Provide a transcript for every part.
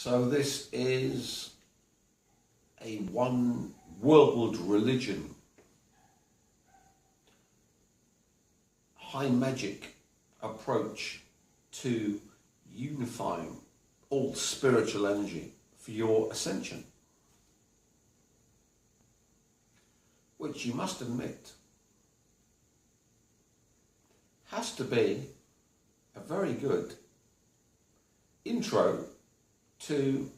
So this is a one world religion, high magic approach to unifying all spiritual energy for your ascension, which you must admit has to be a very good intro to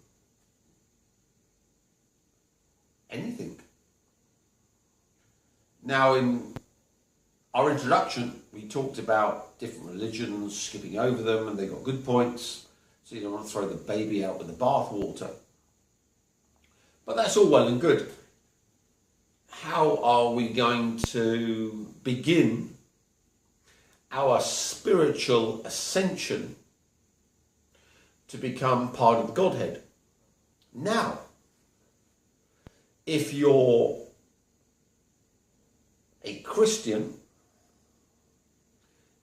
anything. Now, in our introduction, we talked about different religions, skipping over them, and they got good points, so you don't want to throw the baby out with the bathwater. But that's all well and good. How are we going to begin our spiritual ascension to become part of the Godhead? Now, if you're a Christian,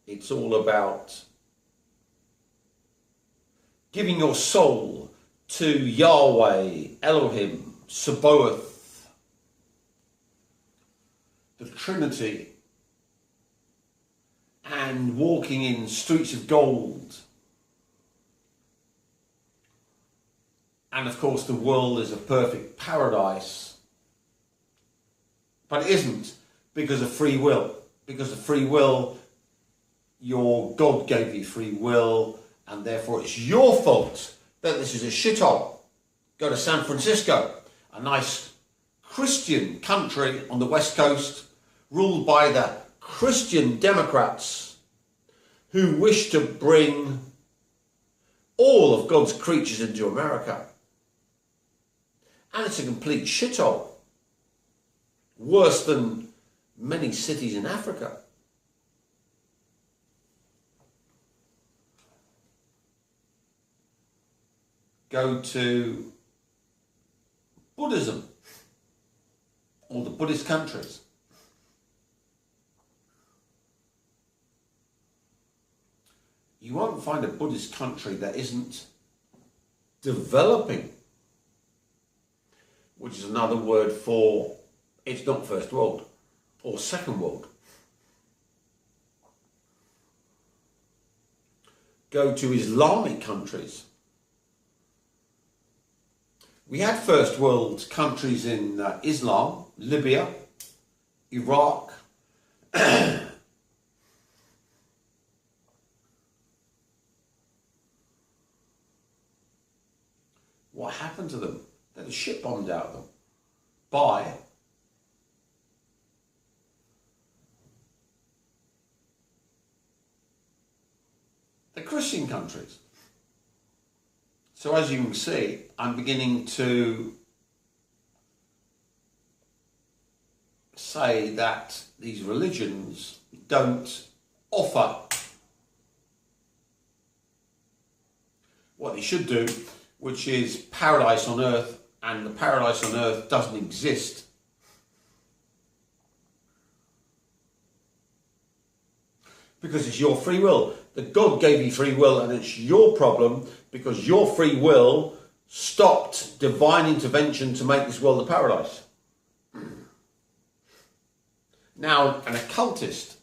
it's all about giving your soul to Yahweh, Elohim, Sabaoth, the Trinity, and walking in streets of gold. And of course, the world is a perfect paradise. But it isn't, because of free will. Because of free will, your God gave you free will, and therefore it's your fault that this is a shithole. Go to San Francisco, a nice Christian country on the West Coast, ruled by the Christian Democrats, who wish to bring all of God's creatures into America. And it's a complete shithole. Worse than many cities in Africa. Go to Buddhism, or the Buddhist countries. You won't find a Buddhist country that isn't developing, which is another word for it's not first world or second world. Go to Islamic countries. We had first world countries in Islam, Libya, Iraq, what happened to them? They had a ship bombed out of them by the Christian countries. So as you can see, I'm beginning to say that these religions don't offer what they should do, which is paradise on earth, and the paradise on earth doesn't exist. Because it's your free will. That God gave you free will, and it's your problem because your free will stopped divine intervention to make this world a paradise. Now, an occultist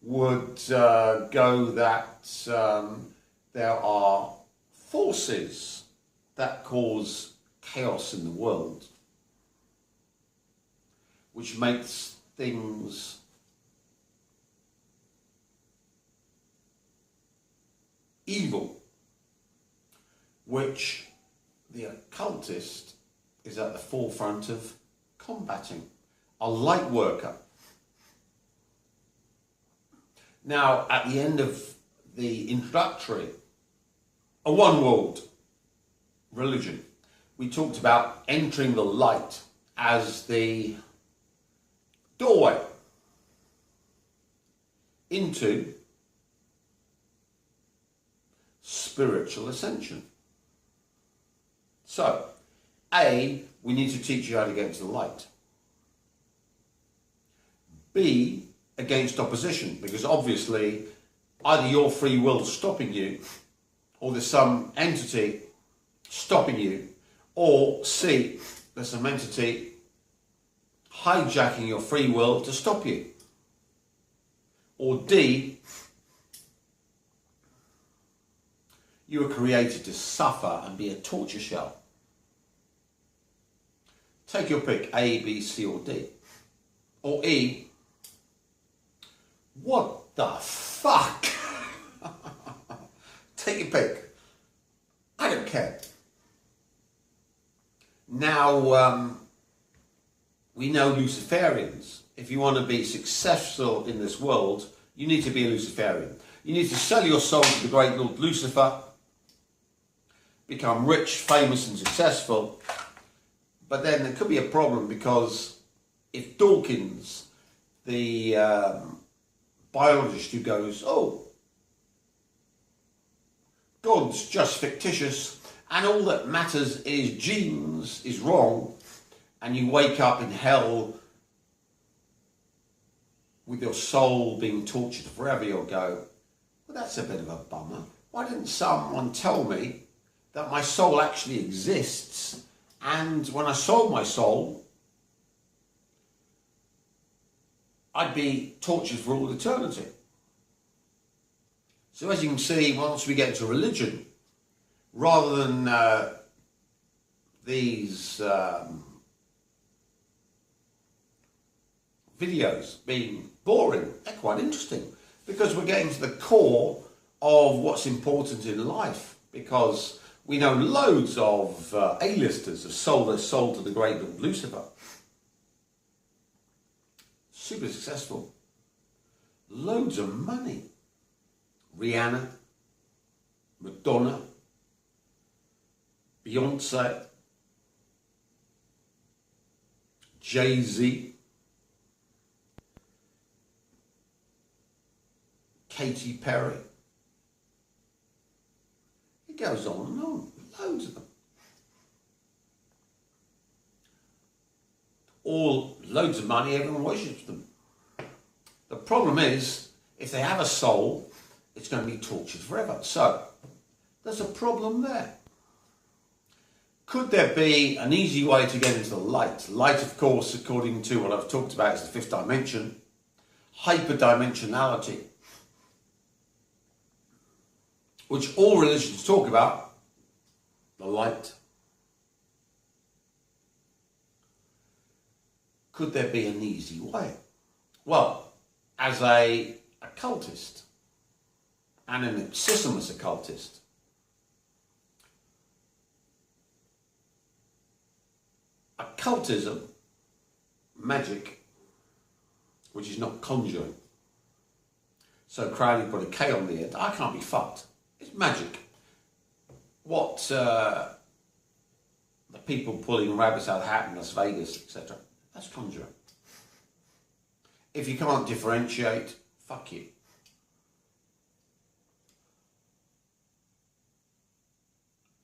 would go that there are forces that cause chaos in the world, which makes things evil, which the occultist is at the forefront of combating. A light worker. Now, at the end of the introductory, a one world religion, we talked about entering the light as the doorway into spiritual ascension. So, A, we need to teach you how to get into the light. B, against opposition, because obviously either your free will is stopping you, or there's some entity stopping you, or C, there's some entity hijacking your free will to stop you, or D, you were created to suffer and be a torture shell. Take your pick, A, B, C or D. Or E, what the fuck? Take your pick. I don't care. Now, we know Luciferians. If you want to be successful in this world, you need to be a Luciferian. You need to sell your soul to the great Lord Lucifer, become rich, famous and successful. But then there could be a problem, because if Dawkins, the biologist who goes, oh, God's just fictitious and all that matters is genes, is wrong, and you wake up in hell with your soul being tortured forever, you'll go, well, that's a bit of a bummer. Why didn't someone tell me that my soul actually exists, and when I sold my soul, I'd be tortured for all eternity? So as you can see, once we get into religion, rather than these videos being boring, they're quite interesting, because we're getting to the core of what's important in life, because we know loads of A-listers have sold their soul to the great Lord Lucifer. Super successful. Loads of money. Rihanna, Madonna, Beyonce, Jay-Z, Katy Perry. It goes on and on. Loads of them. All loads of money, everyone worships them. The problem is, if they have a soul, it's going to be tortured forever. So, there's a problem there. Could there be an easy way to get into the light? Light, of course, according to what I've talked about, is the fifth dimension. Hyperdimensionality, which all religions talk about, the light. Could there be an easy way? Well, as a occultist, and an obsessionist occultist, occultism, magic, which is not conjuring. So Crowley put a K on the end. I can't be fucked. It's magic. What the people pulling rabbits out of the hat in Las Vegas, etc., that's conjuring. If you can't differentiate, fuck you.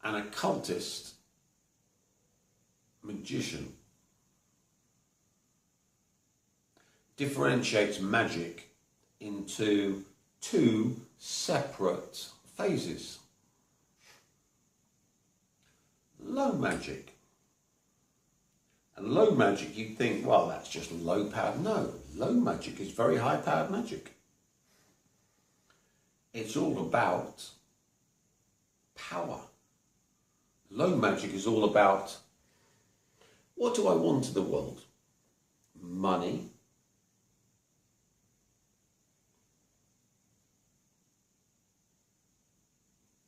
An occultist, magician, differentiates magic into two separate phases. Low magic. And low magic, you'd think, well, that's just low powered. No, low magic is very high powered magic. It's all about power. Low magic is all about, what do I want in the world? Money,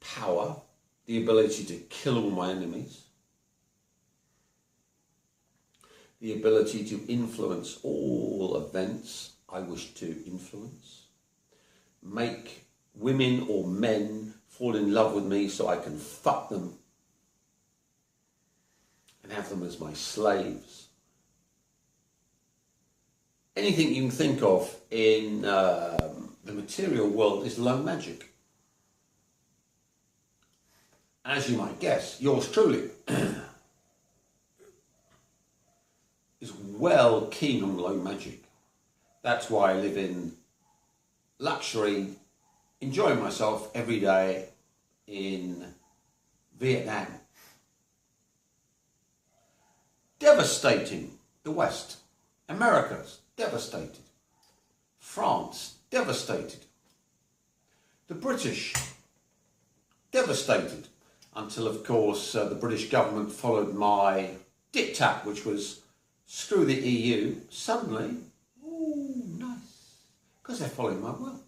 power, the ability to kill all my enemies, the ability to influence all events I wish to influence, make women or men fall in love with me so I can fuck them and have them as my slaves. Anything you can think of in the material world is low magic. As you might guess, yours truly is well keen on low magic. That's why I live in luxury, enjoying myself every day in Vietnam. devastating the West. America's devastated. France, devastated. The British, devastated. Until, of course, the British government followed my diktat, which was screw the EU. Suddenly, ooh, nice, because they're following my will.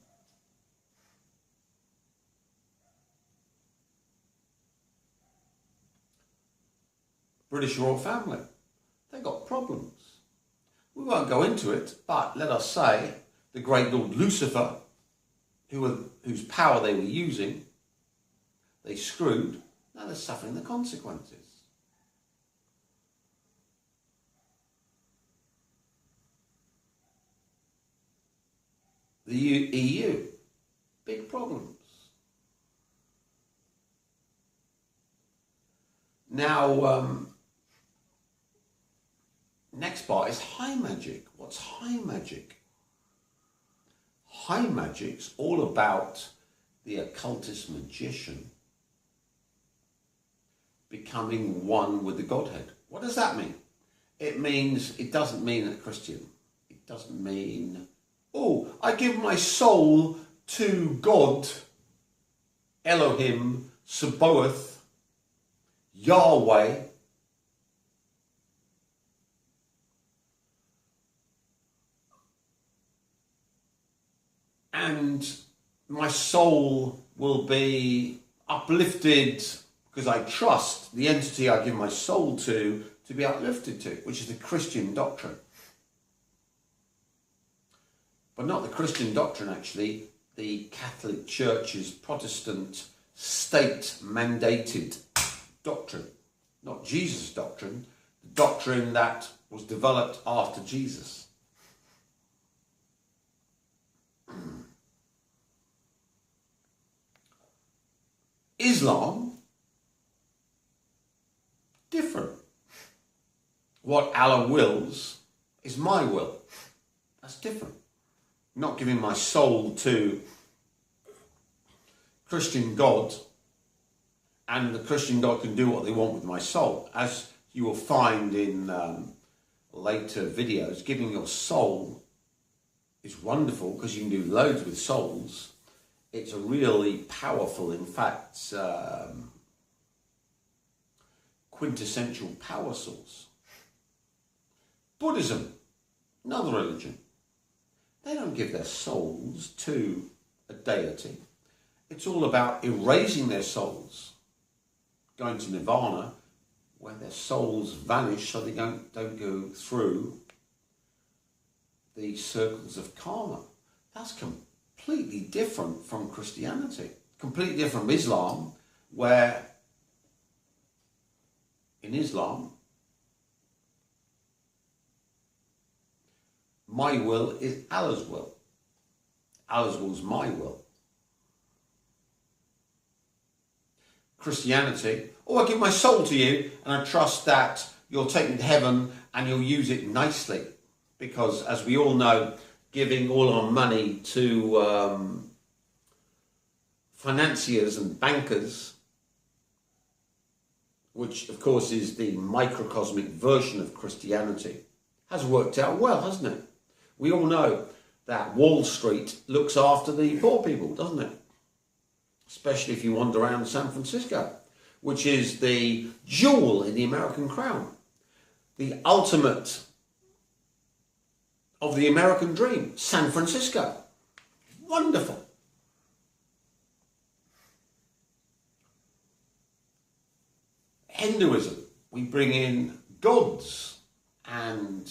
British royal family, they got problems. We won't go into it, but let us say the great Lord Lucifer, whose power they were using, they screwed. Now they're suffering the consequences. The EU, big problems. Now, next part is high magic. What's high magic? High magic's all about the occultist magician becoming one with the Godhead. What does that mean? It doesn't mean a Christian. It doesn't mean, oh, I give my soul to God, Elohim, Sabaoth, Yahweh, and my soul will be uplifted because I trust the entity I give my soul to be uplifted to, which is the Christian doctrine. But not the Christian doctrine, actually, the Catholic Church's Protestant state-mandated doctrine. Not Jesus' doctrine, the doctrine that was developed after Jesus. Islam, different. What Allah wills is my will. That's different. Not giving my soul to Christian God, and the Christian God can do what they want with my soul. As you will find in later videos, giving your soul is wonderful because you can do loads with souls. It's a really powerful, in fact, quintessential power source. Buddhism, another religion. They don't give their souls to a deity. It's all about erasing their souls, going to nirvana, where their souls vanish so they don't go through the circles of karma. That's completely different from Christianity, completely different from Islam, where in Islam, my will is Allah's will. Allah's will is my will. Christianity, oh, I give my soul to you and I trust that you'll take me to heaven and you'll use it nicely. Because as we all know, giving all our money to financiers and bankers, which of course is the microcosmic version of Christianity, has worked out well, hasn't it? We all know that Wall Street looks after the poor people, doesn't it? Especially if you wander around San Francisco, which is the jewel in the American crown, the ultimate of the American dream, San Francisco. Wonderful. Hinduism, we bring in gods and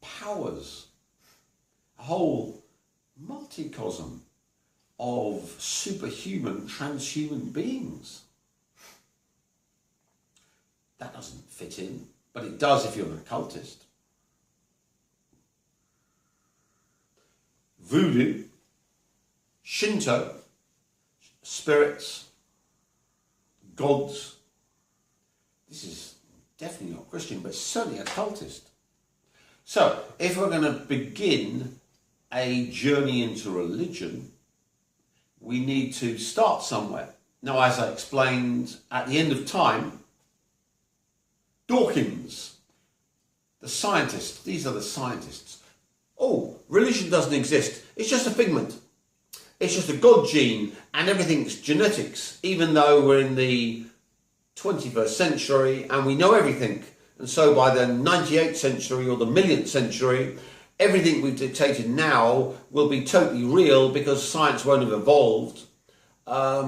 powers, a whole multicosm of superhuman, transhuman beings. That doesn't fit in, but it does if you're an occultist. Voodoo, Shinto, spirits, gods. This is definitely not Christian, but certainly occultist. So, if we're going to begin a journey into religion, we need to start somewhere. Now, as I explained at the end of time, Dawkins The scientists, these are the scientists. Oh, religion doesn't exist. It's just a figment. It's just a God gene and everything's genetics, even though we're in the 21st century and we know everything. And so by the 98th century or the millionth century, everything we've dictated now will be totally real because science won't have evolved,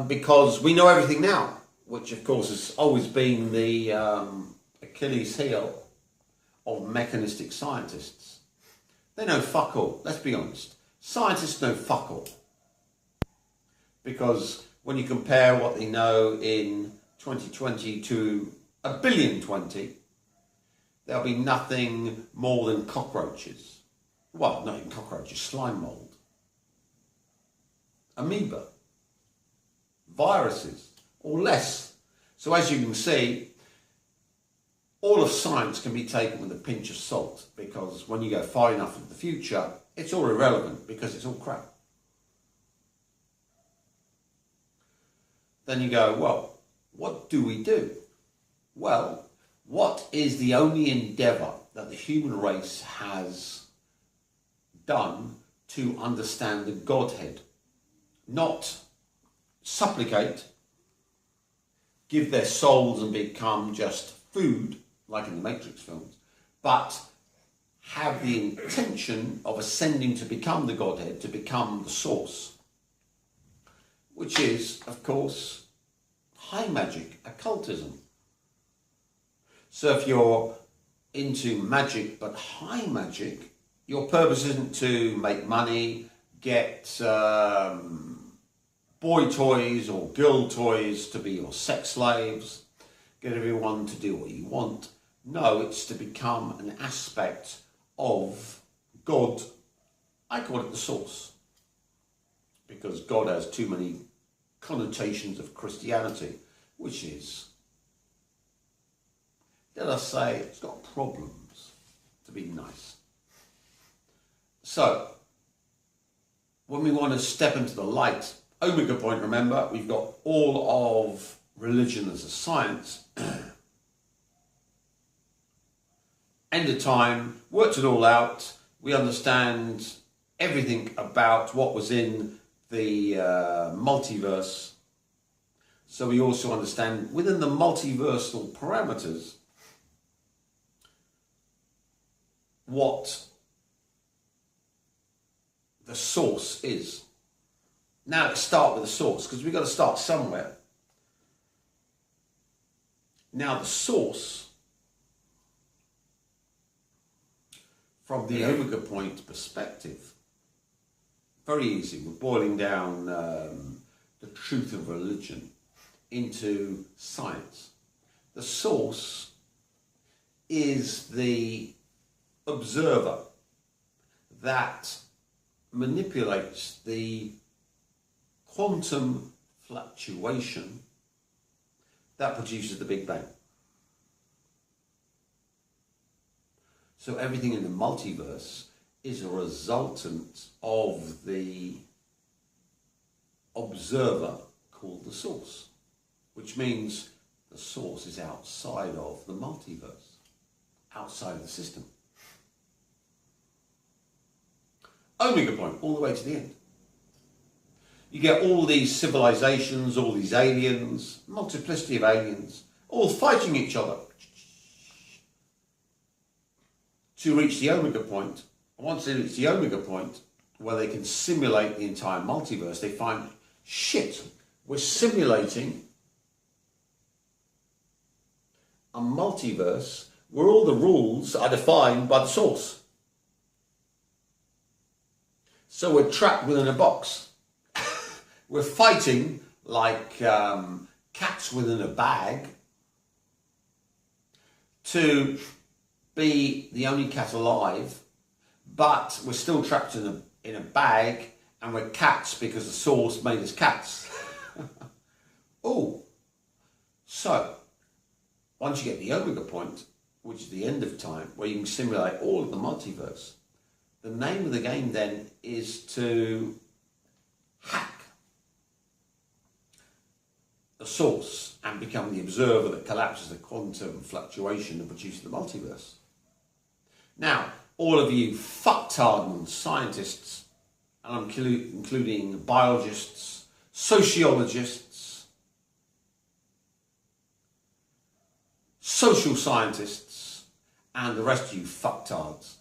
because we know everything now, which of course has always been the Achilles heel of mechanistic scientists. They know fuck all, let's be honest. Scientists know fuck all. Because when you compare what they know in 2020 to a billion 20, there'll be nothing more than cockroaches. Well, not even cockroaches, slime mold, amoeba, viruses, or less. So as you can see, all of science can be taken with a pinch of salt, because when you go far enough into the future, it's all irrelevant because it's all crap. Then you go, well, what do we do? Well, what is the only endeavour that the human race has done to understand the Godhead? Not supplicate, give their souls and become just food, like in the Matrix films, but have the intention of ascending to become the Godhead, to become the source, which is, of course, high magic, occultism. So if you're into magic, but high magic, your purpose isn't to make money, get boy toys or girl toys to be your sex slaves, get everyone to do what you want. No, it's to become an aspect of God. I call it the source, because God has too many connotations of Christianity, which is, dare I say, it's got problems, to be nice. So, when we want to step into the light, Omega point, remember, we've got all of religion as a science. End of time, worked it all out. We understand everything about what was in the multiverse. So we also understand within the multiversal parameters what the source is. Now let's start with the source, because we've got to start somewhere. Now the source, from the Omega point perspective, very easy. We're boiling down the truth of religion into science. The source is the observer that manipulates the quantum fluctuation that produces the Big Bang. So everything in the multiverse is a resultant of the observer called the source, which means the source is outside of the multiverse, outside of the system. Omega point, all the way to the end. You get all these civilizations, all these aliens, multiplicity of aliens, all fighting each other to reach the Omega point. Once they reach the Omega point, where they can simulate the entire multiverse, they find, shit, we're simulating a multiverse where all the rules are defined by the source. So we're trapped within a box. We're fighting like cats within a bag to be the only cat alive, but we're still trapped in a bag, and we're cats because the source made us cats. Oh, so once you get the Omega point, which is the end of time, where you can simulate all of the multiverse, the name of the game then is to hack the source and become the observer that collapses the quantum fluctuation and produces the multiverse. Now, all of you fucktard scientists, and I'm including biologists, sociologists, social scientists, and the rest of you fucktards.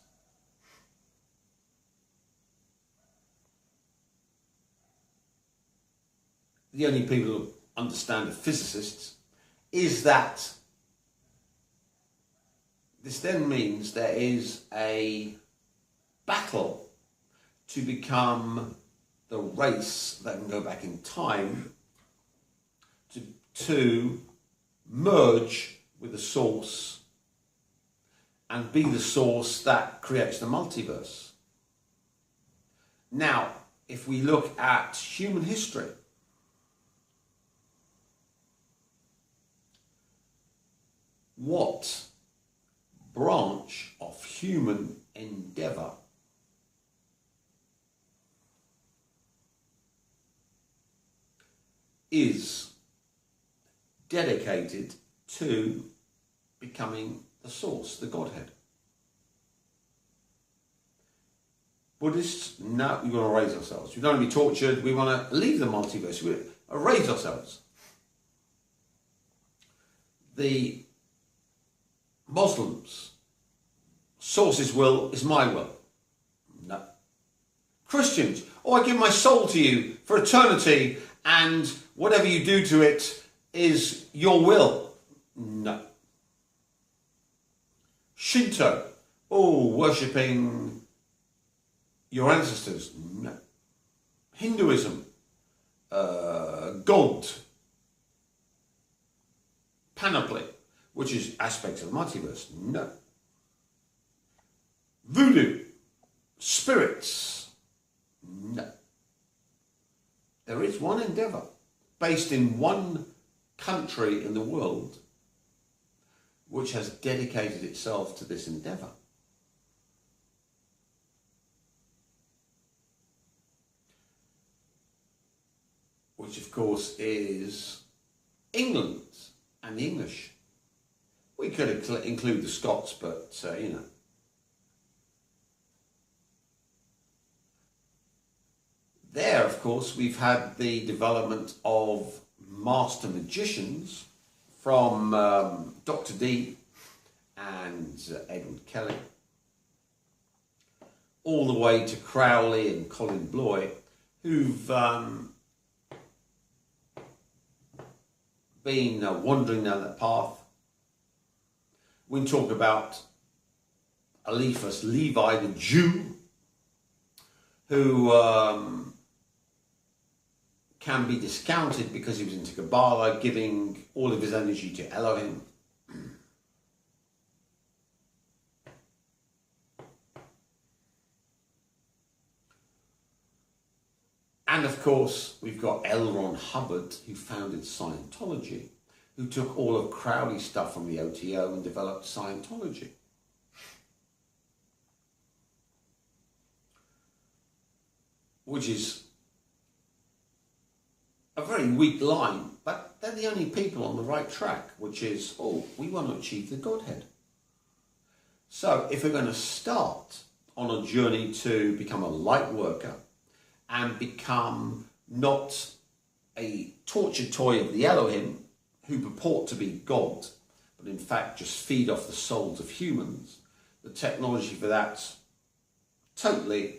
The only people who understand are physicists, is that this then means there is a battle to become the race that can go back in time to merge with the source and be the source that creates the multiverse. Now, if we look at human history, what branch of human endeavour is dedicated to becoming the source, the Godhead? Buddhists, no, we want to raise ourselves. We don't want to be tortured. We want to leave the multiverse. We want to raise ourselves. The Muslims, source's will is my will. No. Christians, I give my soul to you for eternity, and whatever you do to it is your will. No. Shinto, worshipping your ancestors. No. Hinduism, God, panoply, which is aspects of the multiverse. No. Voodoo, spirits. No. There is one endeavour based in one country in the world which has dedicated itself to this endeavour. Which of course is England and the English. We could include the Scots, but you know. There, of course, we've had the development of master magicians from Dr. Dee and Edward Kelly, all the way to Crowley and Colin Bloy, who've been wandering down that path. We can talk about Eliphas Levi, the Jew, who can be discounted because he was into Kabbalah, giving all of his energy to Elohim. And of course, we've got L. Ron Hubbard, who founded Scientology, who took all of Crowley's stuff from the OTO and developed Scientology. Which is a very weak line, but they're the only people on the right track, which is, we want to achieve the Godhead. So if we're going to start on a journey to become a light worker and become not a tortured toy of the Elohim, who purport to be God, but in fact just feed off the souls of humans, the technology for that's totally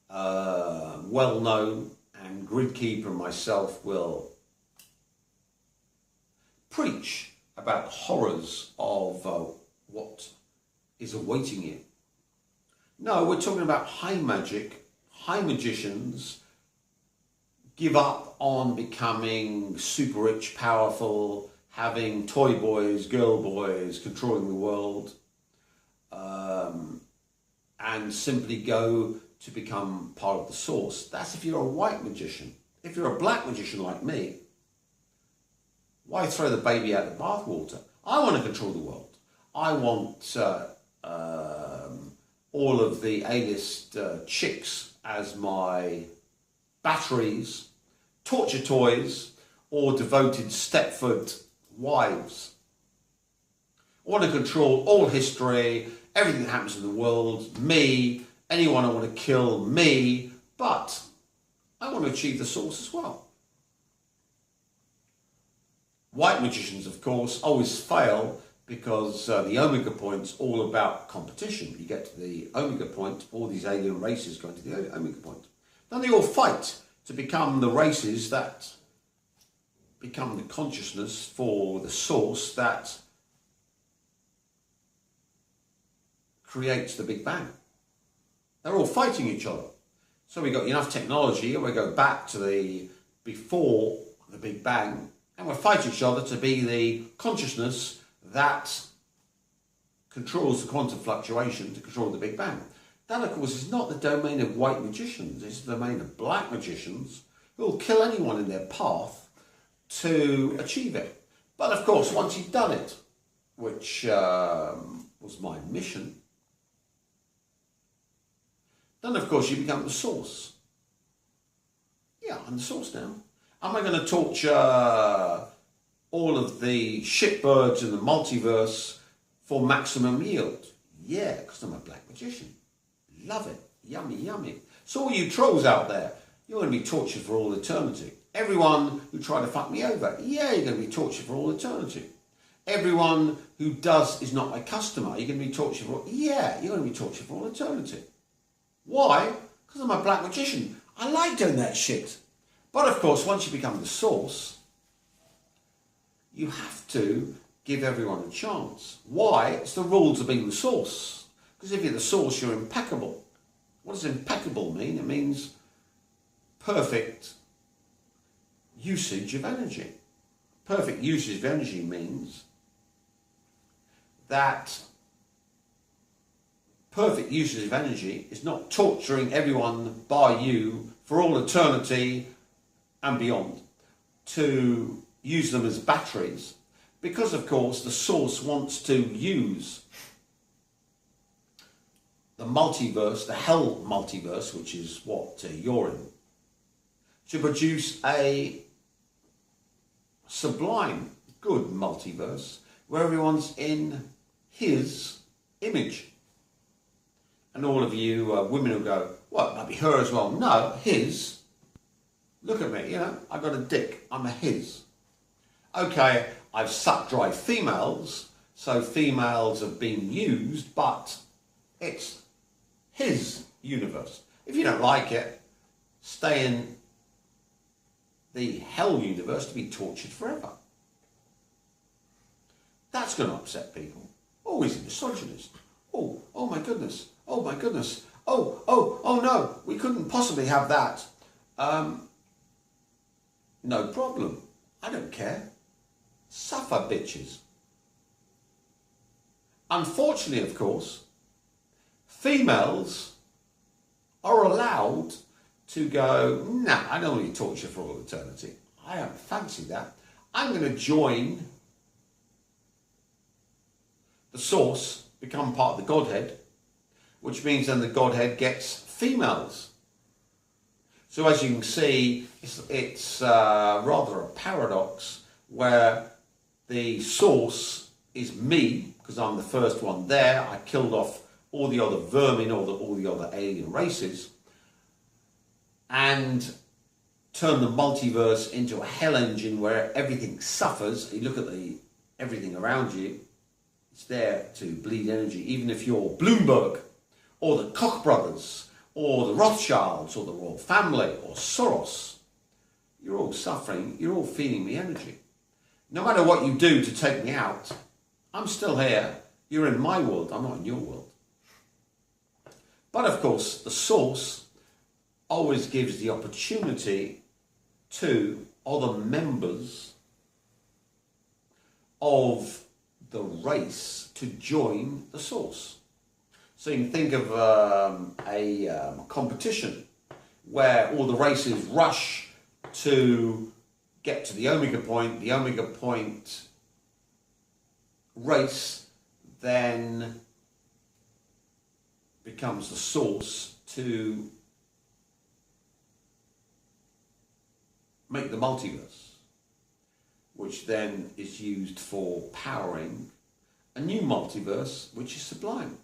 well known, and Gridkeeper and myself will preach about the horrors of what is awaiting you. No, we're talking about high magic, high magicians give up on becoming super rich, powerful, having toy boys, girl boys controlling the world, and simply go to become part of the source. That's if you're a white magician. If you're a black magician like me, why throw the baby out of the bathwater? I want to control the world. I want all of the A-list chicks as my batteries, torture toys, or devoted Stepford wives. I want to control all history, everything that happens in the world, me, anyone I want to kill, me, but I want to achieve the source as well. White magicians, of course, always fail because the omega point's all about competition. You get to the omega point, all these alien races go into the omega point. Then they all fight to become the races that become the consciousness for the source that creates the Big Bang. They're all fighting each other. So we've got enough technology, and we go back to the before the Big Bang, and we fight each other to be the consciousness that controls the quantum fluctuation to control the Big Bang. That, of course, is not the domain of white magicians. It's the domain of black magicians who will kill anyone in their path to achieve it. But, of course, once you've done it, which was my mission, then, of course, you become the source. Yeah, I'm the source now. Am I going to torture all of the shitbirds in the multiverse for maximum yield? Yeah, because I'm a black magician. Love it. Yummy, yummy. So all you trolls out there, you're going to be tortured for all eternity. Everyone who tried to fuck me over, yeah, you're going to be tortured for all eternity. Everyone who is not my customer, you're going to be tortured for, yeah, you're going to be tortured for all eternity. Why? Because I'm a black magician. I like doing that shit. But of course, once you become the source, you have to give everyone a chance. Why? It's the rules of being the source. Because if you're the source, you're impeccable. What does impeccable mean? It means perfect usage of energy. Perfect usage of energy means that perfect usage of energy is not torturing everyone by you for all eternity and beyond to use them as batteries, because of course the source wants to use the multiverse, the hell multiverse, which is what you're in, to produce a sublime, good multiverse where everyone's in his image. And all of you women will go, well, it might be her as well. No, his. Look at me, you know, I've got a dick. I'm a his. Okay, I've sucked dry females, so females have been used, but it's his universe. If you don't like it, stay in the hell universe to be tortured forever. That's going to upset people. Oh, he's a misogynist. Oh my goodness. Oh my goodness. Oh no, we couldn't possibly have that. No problem. I don't care. Suffer, bitches. Unfortunately, of course, females are allowed to go, nah, I don't want to torture for all eternity. I don't fancy that. I'm going to join the source, become part of the Godhead, which means then the Godhead gets females. So as you can see, it's rather a paradox where the source is me, because I'm the first one there. I killed off all the other vermin, all the other alien races, and turned the multiverse into a hell engine where everything suffers. You look at everything around you, it's there to bleed energy. Even if you're Bloomberg, or the Koch brothers, or the Rothschilds, or the royal family, or Soros, you're all suffering, you're all feeding me energy. No matter what you do to take me out, I'm still here. You're in my world, I'm not in your world. But of course, the source always gives the opportunity to other members of the race to join the source. So you can think of a competition where all the races rush to get to the omega point race then becomes the source to make the multiverse, which then is used for powering a new multiverse, which is sublime.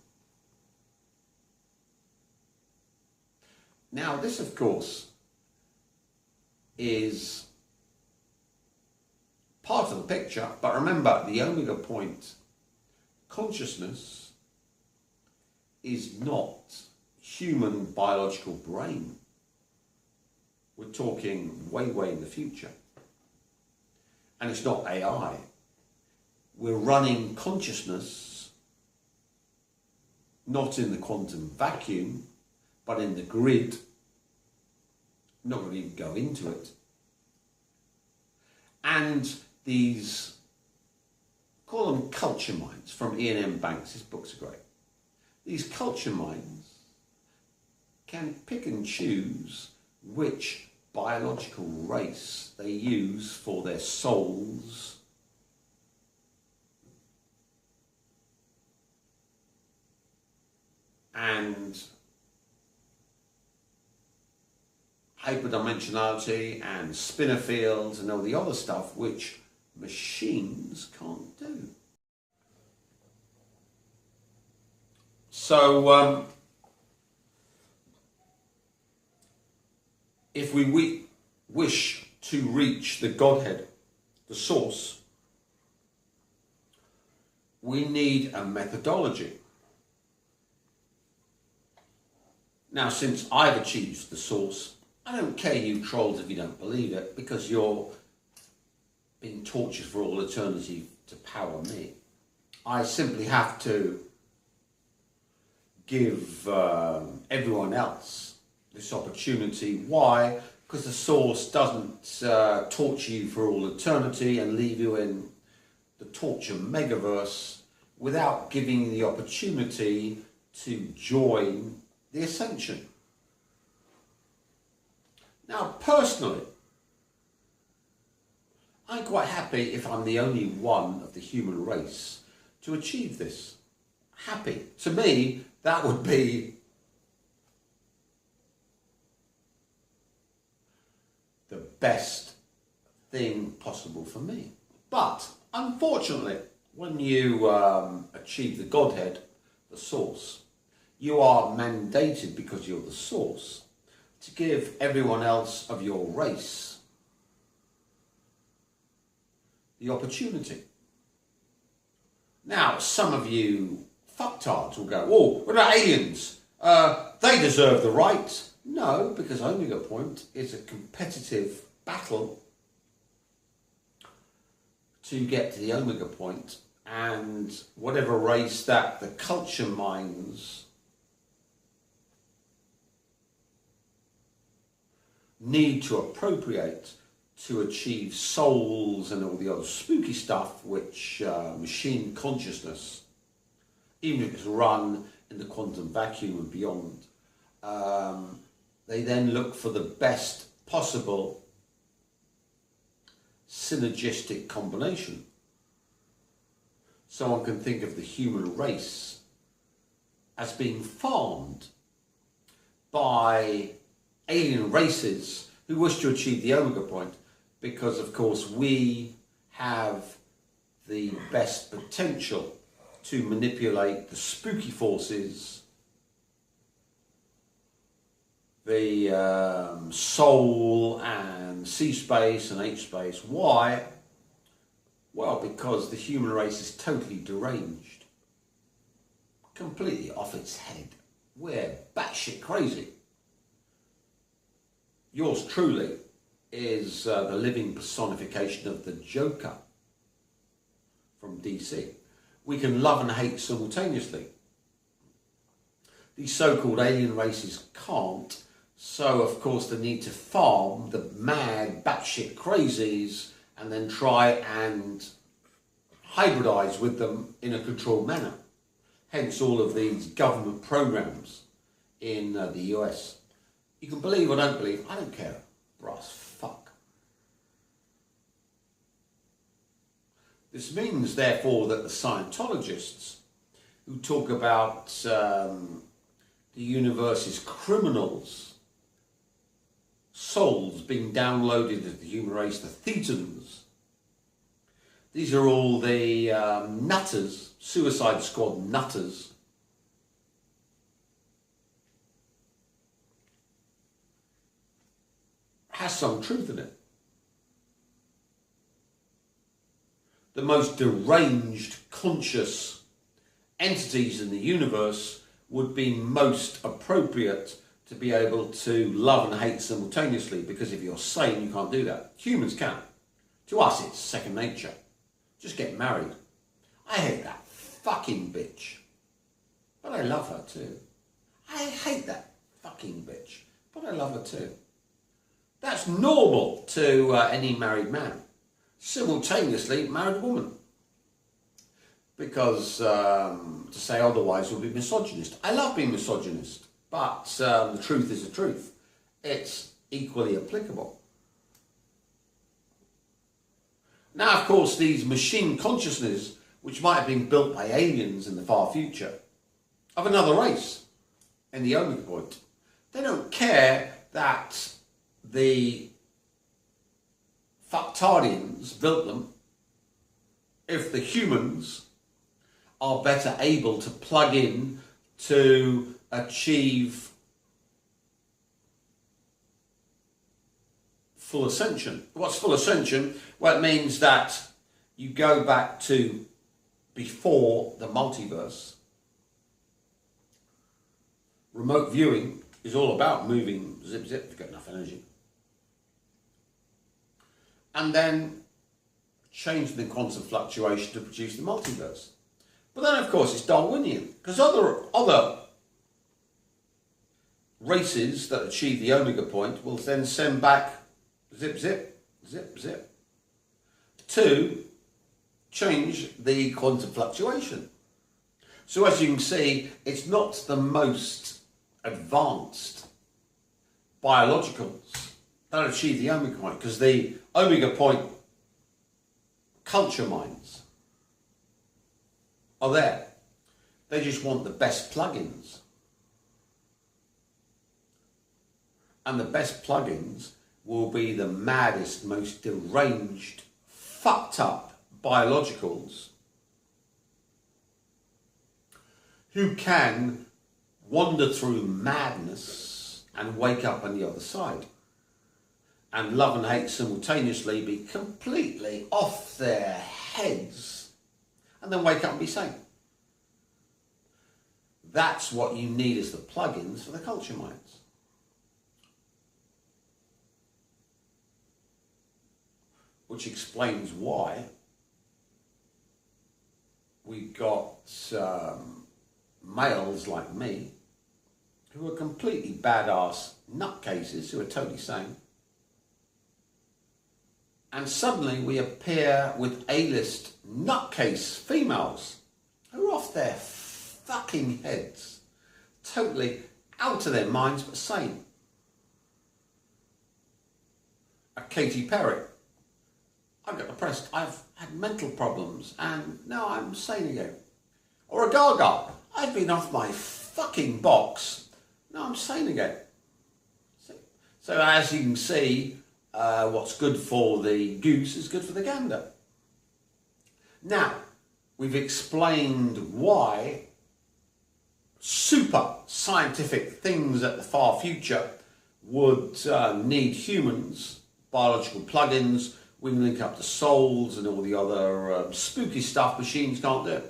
Now, this, of course, is part of the picture, but remember, the omega point consciousness is not human biological brain. We're talking way, way in the future. And it's not AI. We're running consciousness not in the quantum vacuum, but in the grid. I'm not going to even go into it. And these, call them culture minds, from Ian M. Banks, his books are great. These culture minds can pick and choose which biological race they use for their souls, and hyperdimensionality and spinor fields and all the other stuff which machines can't do. So if we wish to reach the Godhead, the source, we need a methodology. Now, since I've achieved the source, I don't care, you trolls, if you don't believe it, because you're being tortured for all eternity to power me. I simply have to give everyone else this opportunity. Why? Because the source doesn't torture you for all eternity and leave you in the torture megaverse without giving you the opportunity to join the ascension. Now, personally, I'm quite happy if I'm the only one of the human race to achieve this. Happy. To me, that would be the best thing possible for me. But, unfortunately, when you achieve the Godhead, the source, you are mandated, because you're the source, to give everyone else of your race the opportunity. Now, some of you fucktards will go, oh, what about aliens? They deserve the right. No, because Omega Point is a competitive battle to get to the Omega Point, and whatever race that the culture minds need to appropriate to achieve souls and all the other spooky stuff which machine consciousness, even if it's run in the quantum vacuum and beyond, they then look for the best possible synergistic combination. Someone can think of the human race as being farmed by alien races who wish to achieve the Omega Point, because of course we have the best potential to manipulate the spooky forces, the soul and C space and H space. Why? Well, because the human race is totally deranged, completely off its head. We're batshit crazy. Yours truly is the living personification of the Joker from DC. We can love and hate simultaneously. These so-called alien races can't, so of course they need to farm the mad batshit crazies and then try and hybridize with them in a controlled manner. Hence all of these government programs in the US. You can believe or don't believe, I don't care. Brass fuck. This means, therefore, that the Scientologists who talk about the universe's criminals, souls being downloaded into the human race, the Thetans, these are all the nutters, Suicide Squad nutters, has some truth in it. The most deranged conscious entities in the universe would be most appropriate to be able to love and hate simultaneously, because if you're sane, you can't do that. Humans can. To us, it's second nature. Just get married. I hate that fucking bitch, but I love her too. I hate that fucking bitch, but I love her too. That's normal to any married man. Simultaneously, married woman. Because to say otherwise would be misogynist. I love being misogynist, but the truth is the truth. It's equally applicable. Now, of course, these machine consciousnesses, which might have been built by aliens in the far future, of another race, in the Omega point, they don't care that the fucktardians built them if the humans are better able to plug in to achieve full ascension. What's full ascension? Well, it means that you go back to before the multiverse. Remote viewing is all about moving zip zip if you've got enough energy. And then change the quantum fluctuation to produce the multiverse. But then, of course, it's Darwinian, because other races that achieve the omega point will then send back zip, zip, zip, zip to change the quantum fluctuation. So as you can see, it's not the most advanced biologicals that achieve the omega point, because the omega point culture minds are there. They just want the best plugins. And the best plugins will be the maddest, most deranged, fucked up biologicals who can wander through madness and wake up on the other side and love and hate simultaneously, be completely off their heads, and then wake up and be sane. That's what you need as the plugins for the culture minds. Which explains why we got males like me who are completely badass nutcases who are totally sane. And suddenly we appear with A-list nutcase females who are off their fucking heads, totally out of their minds but sane. A Katy Perry. I got depressed, I've had mental problems, and now I'm sane again. Or a Gaga. I've been off my fucking box, now I'm sane again. So as you can see, what's good for the goose is good for the gander. Now, we've explained why super scientific things at the far future would need humans, biological plugins. We can link up to souls and all the other spooky stuff machines can't do.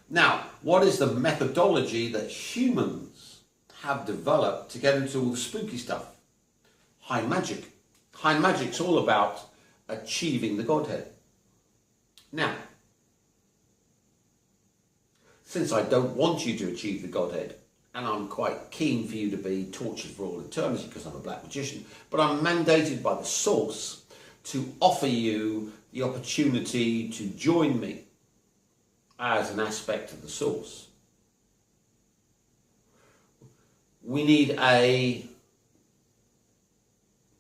Now, what is the methodology that humans have developed to get into all the spooky stuff? High magic. High magic's all about achieving the Godhead. Now, since I don't want you to achieve the Godhead, and I'm quite keen for you to be tortured for all eternity because I'm a black magician, but I'm mandated by the source to offer you the opportunity to join me as an aspect of the source. We need a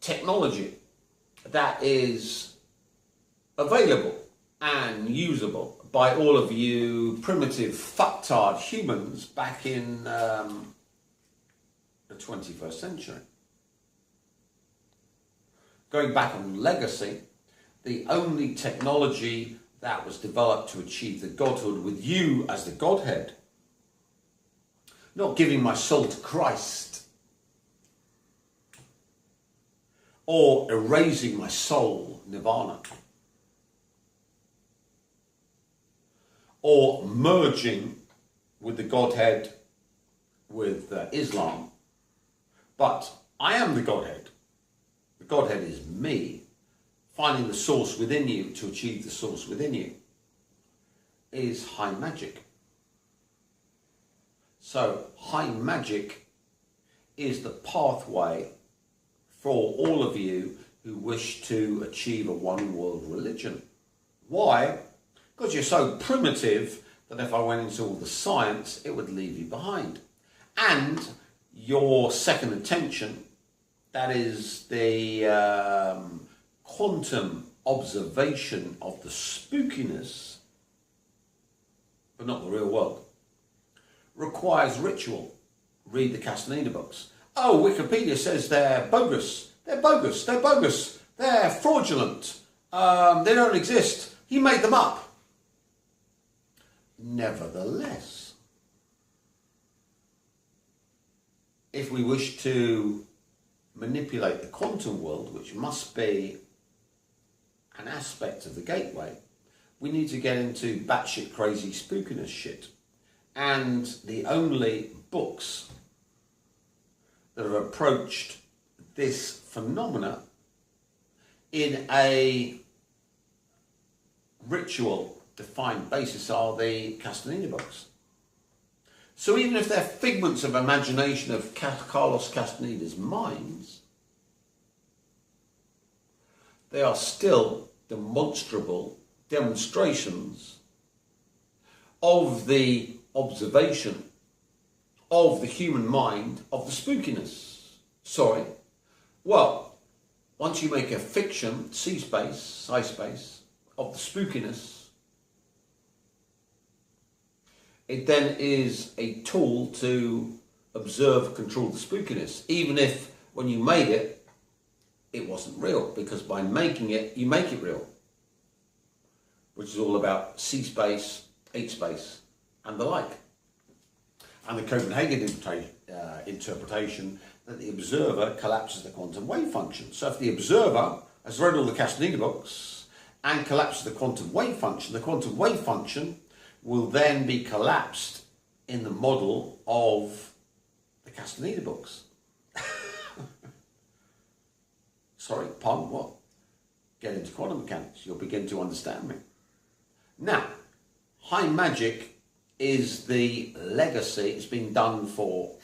technology that is available and usable by all of you primitive fucktard humans back in the 21st century. Going back on legacy, the only technology that was developed to achieve the godhood with you as the Godhead, not giving my soul to Christ, or erasing my soul, nirvana, or merging with the Godhead, with Islam. But I am the Godhead. The Godhead is me. Finding the source within you to achieve the source within you is high magic. So high magic is the pathway for all of you who wish to achieve a one world religion. Why? Because you're so primitive that if I went into all the science, it would leave you behind. And your second attention, that is the quantum observation of the spookiness, but not the real world, requires ritual. Read the Castaneda books. Oh, Wikipedia says they're bogus. They're bogus. They're bogus. They're fraudulent. They don't exist. He made them up. Nevertheless, if we wish to manipulate the quantum world, which must be an aspect of the gateway, we need to get into batshit crazy spookiness shit. And the only books that have approached this phenomena in a ritual defined basis are the Castaneda books. So even if they're figments of imagination of Carlos Castaneda's minds, they are still demonstrable demonstrations of the observation of the human mind of the spookiness. Sorry. Well, once you make a fiction, C-space, psi-space, of the spookiness, it then is a tool to observe, control the spookiness, even if when you made it, it wasn't real, because by making it, you make it real, which is all about C-space, H-space, and the like. And the Copenhagen interpretation that the observer collapses the quantum wave function. So if the observer has read all the Castaneda books and collapses the quantum wave function will then be collapsed in the model of the Castaneda books. Sorry, pardon, what? Get into quantum mechanics, you'll begin to understand me. Now, high magic is the legacy. It's been done for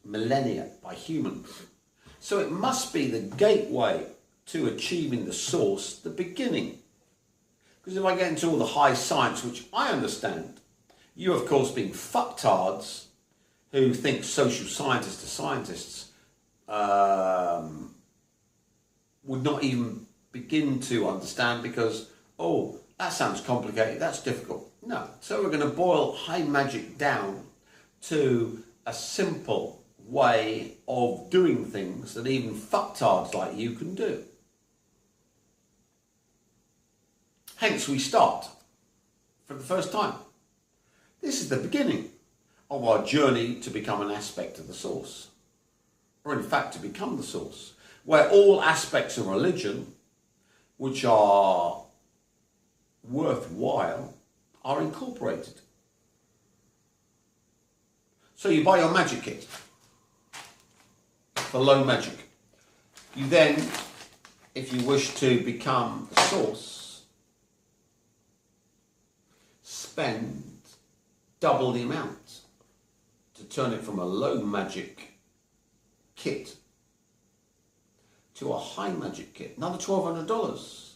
millennia by humans. So it must be the gateway to achieving the source, the beginning. Because if I get into all the high science, which I understand, you of course being fucktards who think social scientists are scientists would not even begin to understand because, oh, that sounds complicated, that's difficult. No, so we're going to boil high magic down to a simple way of doing things that even fucktards like you can do. Hence we start for the first time. This is the beginning of our journey to become an aspect of the source, or in fact to become the source, where all aspects of religion which are worthwhile are incorporated. So you buy your magic kit for low magic. You then, if you wish to become the source, spend double the amount to turn it from a low magic kit to a high magic kit, another $1,200.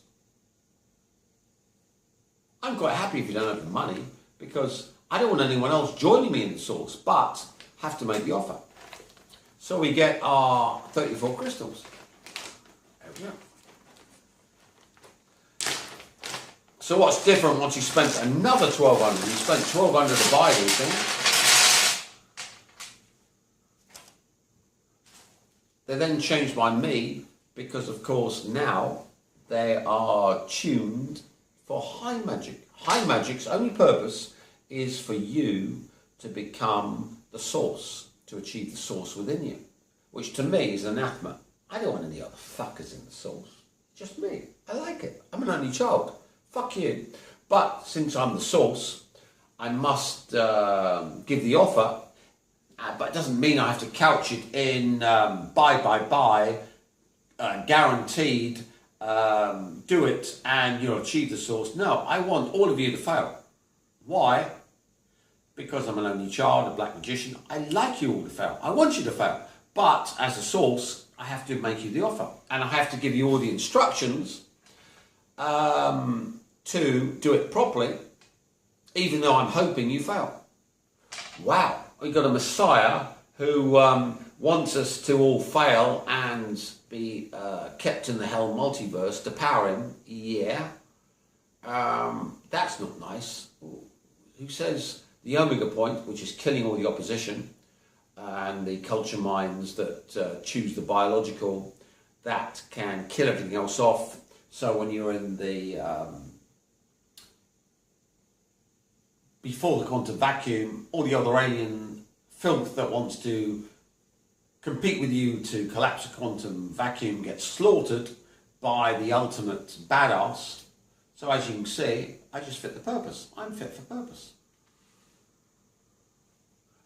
I'm quite happy if you don't have the money, because I don't want anyone else joining me in the source, but have to make the offer. So we get our 34 crystals. There we go. So what's different once you spent another 1,200? You spent 1,200 to buy these things. They're then changed by me because, of course, now they are tuned for high magic. High magic's only purpose is for you to become the source, to achieve the source within you, which to me is anathema. I don't want any other fuckers in the sauce. Just me. I like it. I'm an only child. Fuck you. But since I'm the sauce, I must give the offer. But it doesn't mean I have to couch it in buy, guaranteed, do it and you'll achieve the sauce. No, I want all of you to fail. Why? Because I'm an only child, a black magician. I like you all to fail. I want you to fail. But as a sauce, I have to make you the offer. And I have to give you all the instructions to do it properly, even though I'm hoping you fail. Wow. We've got a Messiah who wants us to all fail and be kept in the hell multiverse to power him. Yeah. That's not nice. Who says the omega point, which is killing all the opposition, and the culture minds that choose the biological, that can kill everything else off. So when you're in the before the quantum vacuum, all the other alien filth that wants to compete with you to collapse a quantum vacuum gets slaughtered by the ultimate badass. So as you can see, I just fit the purpose. I'm fit for purpose.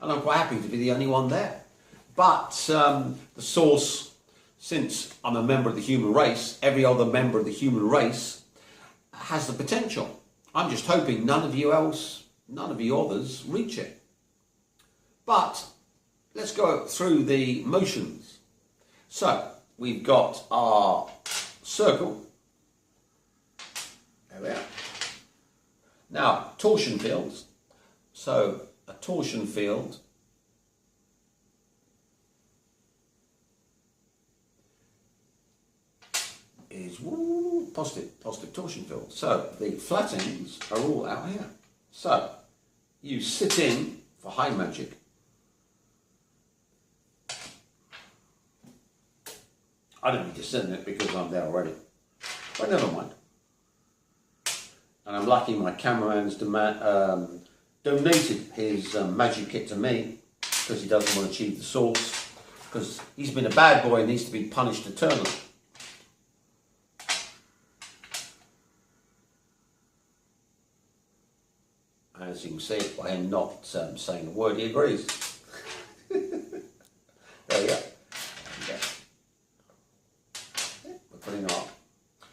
And I'm quite happy to be the only one there. But the source, since I'm a member of the human race, every other member of the human race has the potential. I'm just hoping none of you others reach it. But let's go through the motions. So we've got our circle. There we are. Now, torsion fields. So a torsion field is positive torsion field. So the flattings are all out here. So you sit in for high magic. I don't need to sit in it because I'm there already. But never mind. And I'm lucky my cameraman's donated his magic kit to me because he doesn't want to achieve the source, because he's been a bad boy and needs to be punished eternally. As you can see, by him not saying a word, he agrees. There we go. We're putting it on.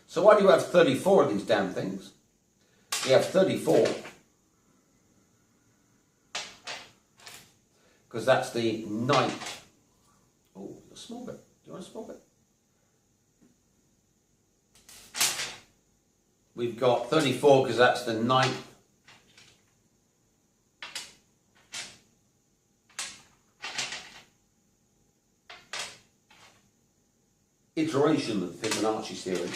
So why do you have 34 of these damn things? You have 34 because that's the 9th. Oh, a small bit. Do you want a small bit? We've got 34 because that's the 9th. Iteration of the Fibonacci series.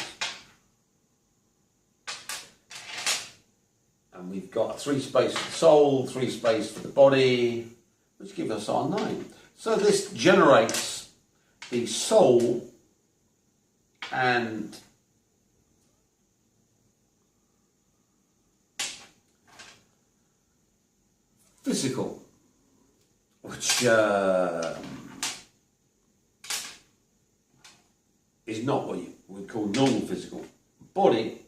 And we've got 3 space for the soul, 3 space for the body, which gives us our 9. So this generates the soul and physical, which is not what you would call normal physical. Body,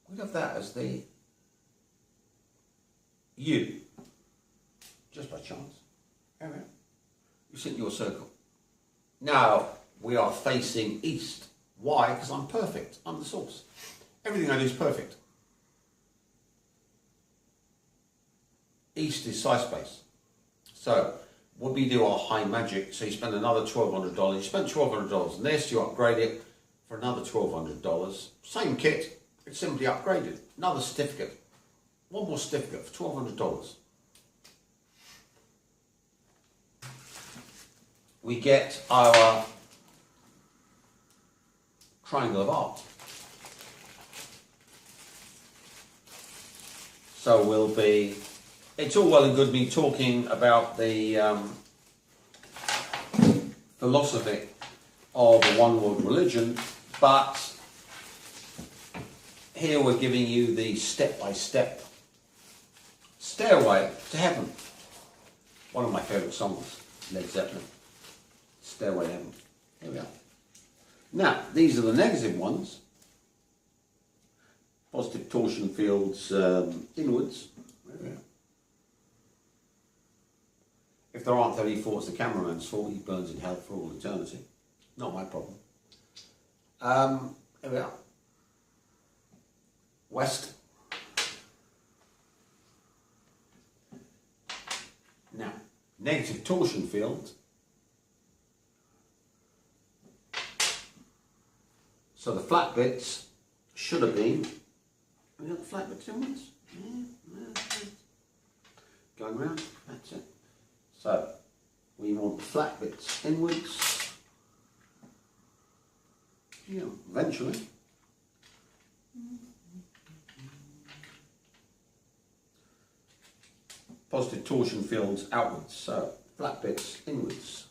we'd have that as the you, just by chance. You sit in your circle. Now we are facing east. Why? Because I'm perfect. I'm the source. Everything I do is perfect. East is psi space. So when we do our high magic, so you spend another $1,200. You spend $1,200 on this, you upgrade it for another $1,200. Same kit, it's simply upgraded. Another certificate. One more certificate for $1,200. We get our triangle of art. So we'll be, it's all well and good me talking about the philosophy of a one world religion, but here we're giving you the step-by-step stairway to heaven. One of my favourite songs, Led Zeppelin, Stairway to Heaven. Here we are. Now, these are the negative ones. Positive torsion fields inwards. There we are. If there aren't any thoughts, the cameraman's fault. He burns in hell for all eternity. Not my problem. Here we are. West. Now, negative torsion field. So the flat bits should have been. Have we got the flat bits inwards? Yeah. Going round. That's it. So we want the flat bits inwards. Yeah, eventually. Positive torsion fields outwards, so flat bits inwards.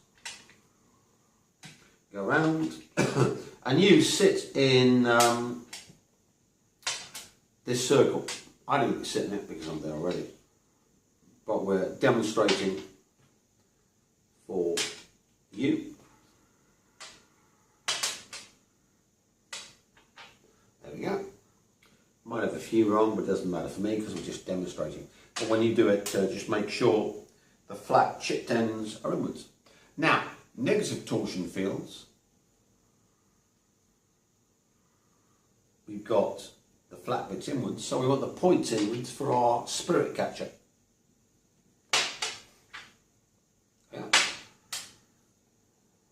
Go round, and you sit in this circle. I don't even sit in it because I'm there already, but we're demonstrating for you. There we go. Might have a few wrong, but it doesn't matter for me because we're just demonstrating. But when you do it, just make sure the flat chipped ends are inwards. Now, negative torsion fields. We've got the flat bits inwards, so we want the points inwards for our spirit catcher. Yeah.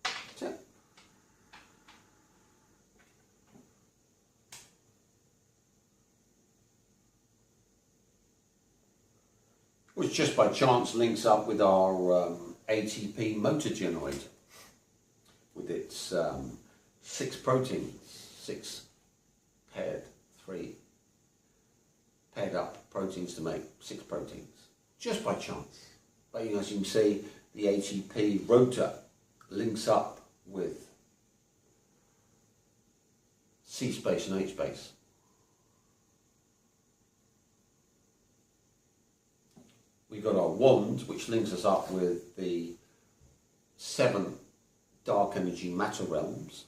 That's it. Which just by chance links up with our ATP motor generator with its 6 proteins, 6 paired, 3 paired up proteins to make 6 proteins, just by chance. But as you can see, the ATP rotor links up with C space and H space. We've got our wand, which links us up with the 7 dark energy matter realms.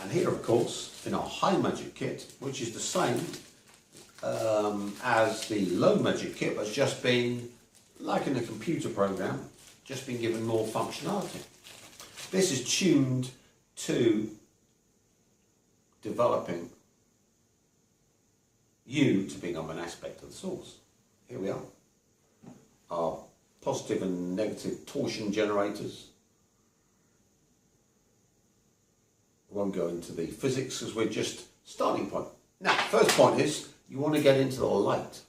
And here, of course, in our high magic kit, which is the same as the low magic kit, but it's just been, like in a computer program, just been given more functionality. This is tuned to developing you to become an aspect of the source. Here we are. Our positive and negative torsion generators. We won't go into the physics because we're just starting point. Now, first point is you want to get into the light.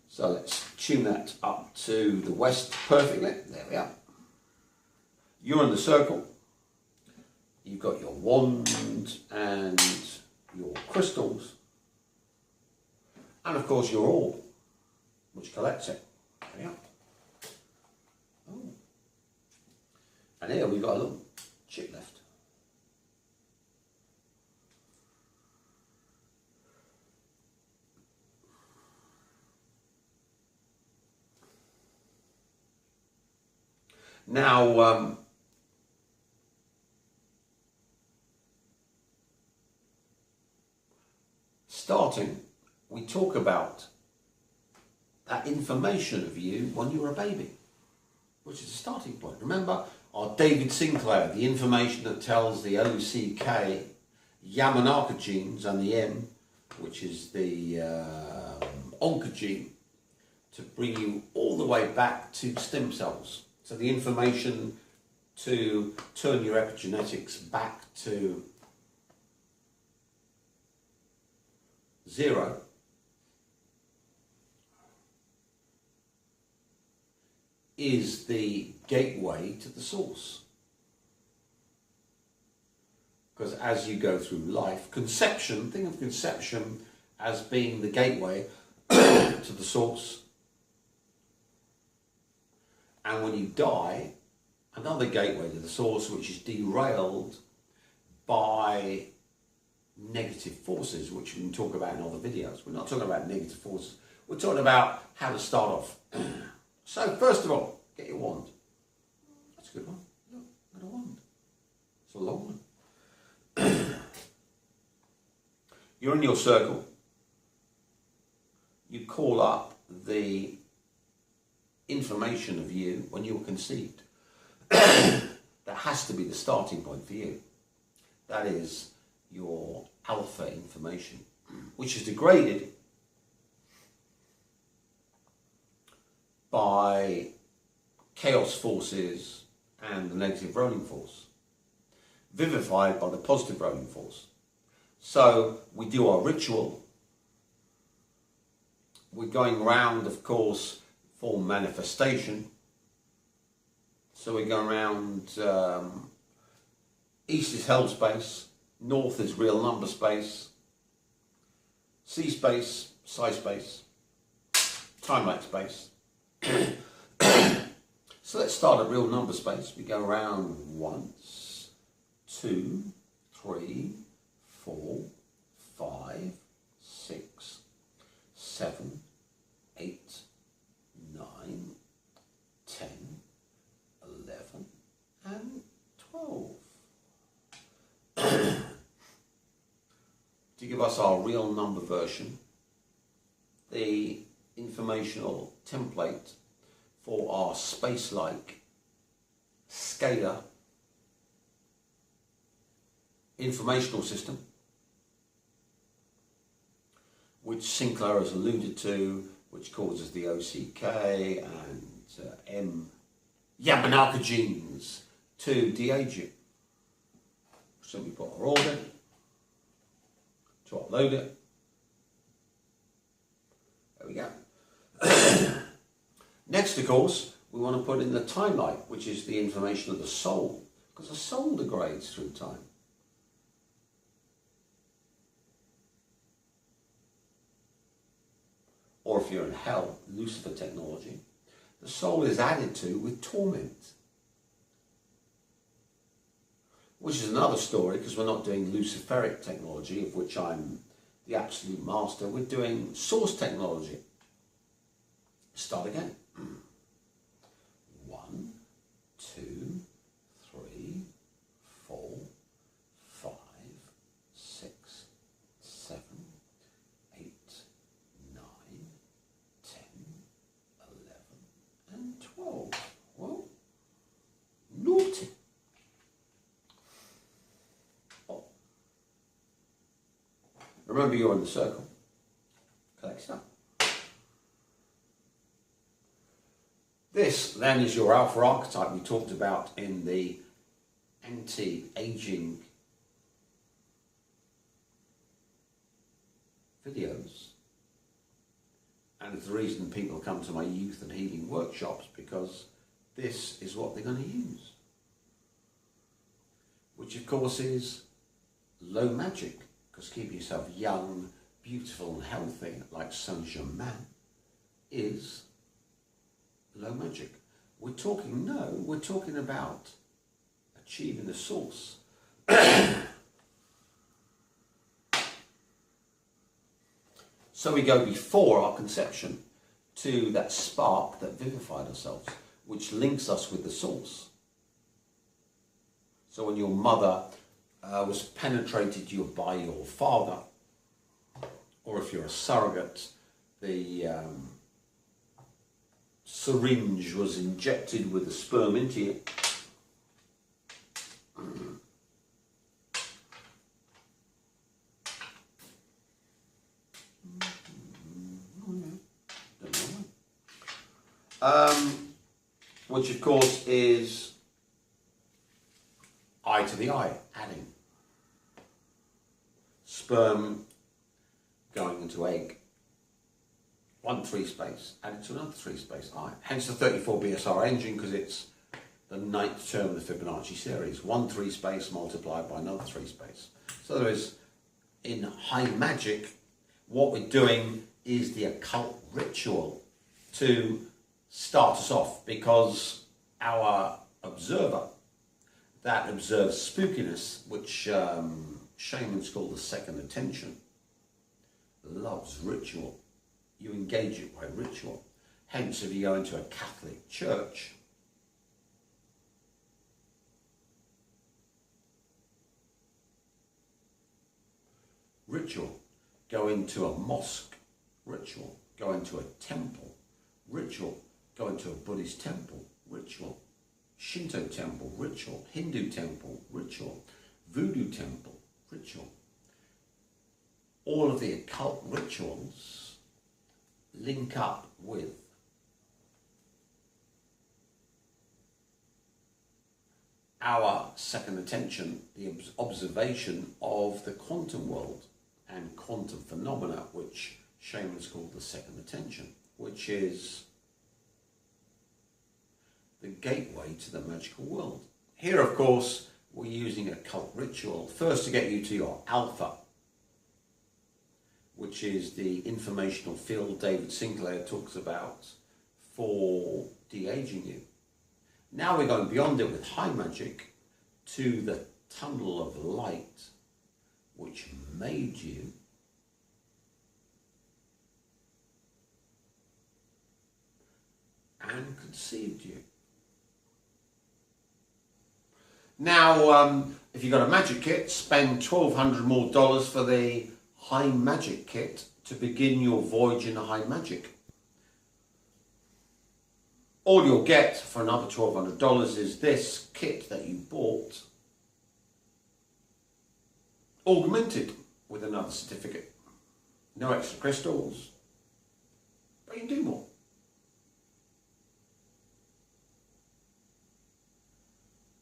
So let's tune that up to the west perfectly. There we are. You're in the circle. You've got your wand and your crystals, and of course your orb, which collects it. There we are. Oh. And here we've got a little chip left. Now, starting, we talk about that information of you when you were a baby, which is a starting point. Remember our David Sinclair, the information that tells the OCK Yamanaka genes and the M, which is the oncogene, to bring you all the way back to stem cells. So the information to turn your epigenetics back to 0 is the gateway to the source. Because as you go through life, conception, think of conception as being the gateway to the source. And when you die, another gateway to the source, which is derailed by negative forces, which we can talk about in other videos. We're not talking about negative forces. We're talking about how to start off. So first of all, get your wand. That's a good one. Look, got a wand. It's a long one. You're in your circle. You call up the information of you when you were conceived. That has to be the starting point for you. That is your alpha information, which is degraded by chaos forces and the negative rolling force, vivified by the positive rolling force. So we do our ritual. We're going round, of course, for manifestation. So we go around, east is hell space, north is real number space, C space, psi space, time-like space. So let's start at real number space. We go around once, 2, 3, 4, 5, 6, 7, 8, 9, 10, 11, and 12. To give us our real number version, the informational template for our space-like scalar informational system, which Sinclair has alluded to, which causes the OCK and M Yamanaka genes to de-age you. So we put our order to upload it. There we go. Next, of course, we want to put in the time-like, which is the information of the soul, because the soul degrades through time. Or if you're in hell, Lucifer technology, the soul is added to with torment. Which is another story, because we're not doing Luciferic technology, of which I'm the absolute master. We're doing source technology. Start again. 1, 2, 3, 4, 5, 6, 7, 8, 9, 10, 11, and 12. Well, naughty. Oh. Remember, you're in the circle. Collect stuff. This then is your alpha archetype we talked about in the anti-aging videos. And it's the reason people come to my youth and healing workshops, because this is what they're going to use. Which of course is low magic, because keeping yourself young, beautiful and healthy like Saint-Germain is low magic. We're talking about achieving the source. So we go before our conception to that spark that vivified ourselves, which links us with the source. So when your mother was penetrated by your father, or if you're a surrogate, the syringe was injected with the sperm into you. Which of course is eye to the eye, adding. Sperm going into egg. 1 3 space, added to another 3 space eye. Hence the 34 BSR engine, because it's the 9th term of the Fibonacci series. 1 3 space multiplied by another 3 space. So there is, in high magic, what we're doing is the occult ritual to start us off, because our observer that observes spookiness, which shamans call the second attention, loves ritual. You engage it by ritual. Hence, if you go into a Catholic church, ritual. Go into a mosque, ritual. Go into a temple, ritual. Go into a Buddhist temple, ritual. Shinto temple, ritual. Hindu temple, ritual. Voodoo temple, ritual. All of the occult rituals link up with our second attention, the observation of the quantum world and quantum phenomena, which shamans call the second attention, which is the gateway to the magical world. Here, of course, we're using a cult ritual, first to get you to your alpha, which is the informational field David Sinclair talks about for de-aging you. Now we're going beyond it with high magic to the tunnel of light, which made you and conceived you. Now, if you've got a magic kit, spend $1,200 more for the high magic kit to begin your voyage into high magic. All you'll get for another $1,200 is this kit that you bought, augmented with another certificate. No extra crystals, but you can do more.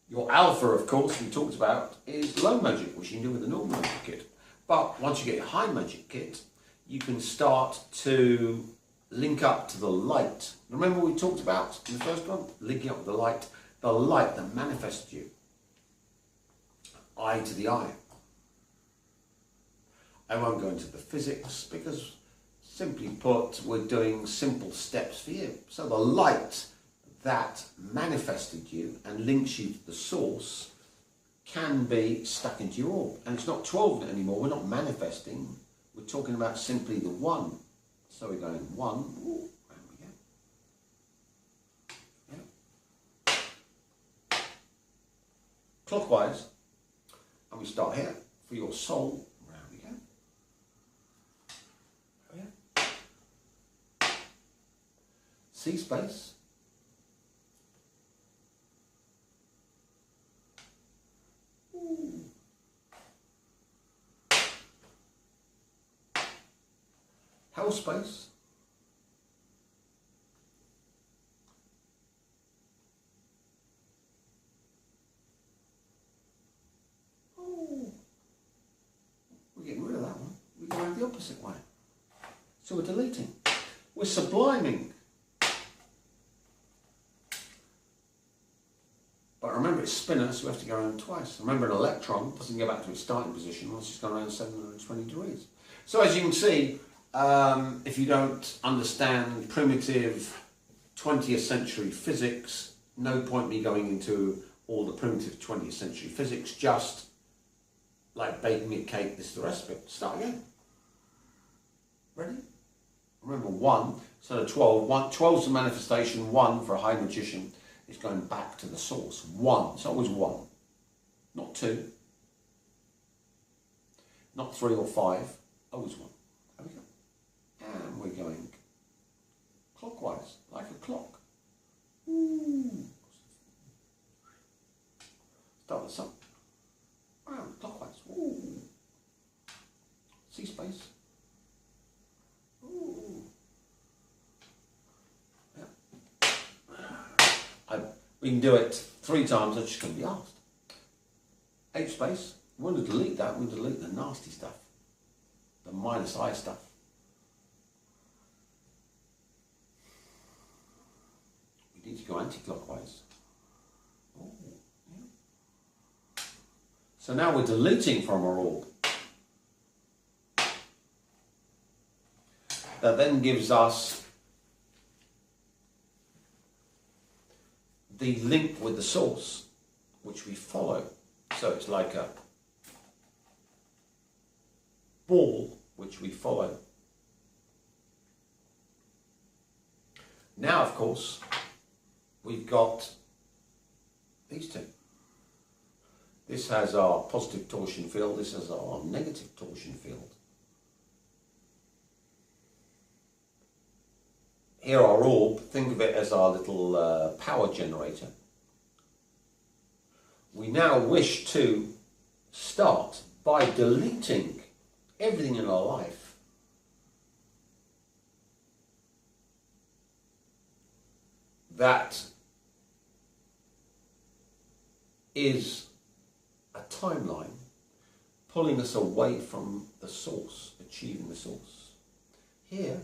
Your alpha, of course, we talked about, is low magic, which you can do with the normal magic kit. But once you get your high magic kit, you can start to link up to the light. Remember we talked about in the first one? Linking up with the light that manifests you. Eye to the eye. I won't go into the physics because, simply put, we're doing simple steps for you. So the light that manifested you and links you to the source can be stuck into your orb. And it's not 12 anymore, we're not manifesting, we're talking about simply the one. So we're going one, ooh, round we go. Yeah. Clockwise, and we start here for your soul, round we go. Oh, yeah. C space. Hell space. Oh, we're getting rid of that one. We're going the opposite way. So we're deleting. We're subliming. But remember, it's spinner, so we have to go around twice. Remember, an electron doesn't go back to its starting position once it's gone around 720 degrees. So as you can see, if you don't understand primitive 20th century physics, no point me going into all the primitive 20th century physics, just like baking a cake, this is the recipe. Start again. Ready? Remember 1, so the 12, 12 is the manifestation, 1 for a high magician is going back to the source. 1, it's always 1, not 2, not 3 or 5, always 1. There we go. And we're going clockwise, like a clock. Ooh. Start this up. Round, clockwise. Ooh. C space. Ooh. Yeah. We can do it 3 times, I'm just going to be asked. H space. We want to delete that, we want to delete the nasty stuff. The minus I stuff. We need to go anti-clockwise. Oh, yeah. So now we're deleting from our orb. That then gives us the link with the source, which we follow. So it's like a ball which we follow. Now, of course, we've got these two. This has our positive torsion field, this has our negative torsion field. Here our orb, think of it as our little power generator. We now wish to start by deleting everything in our life that is a timeline pulling us away from the source, achieving the source. Here,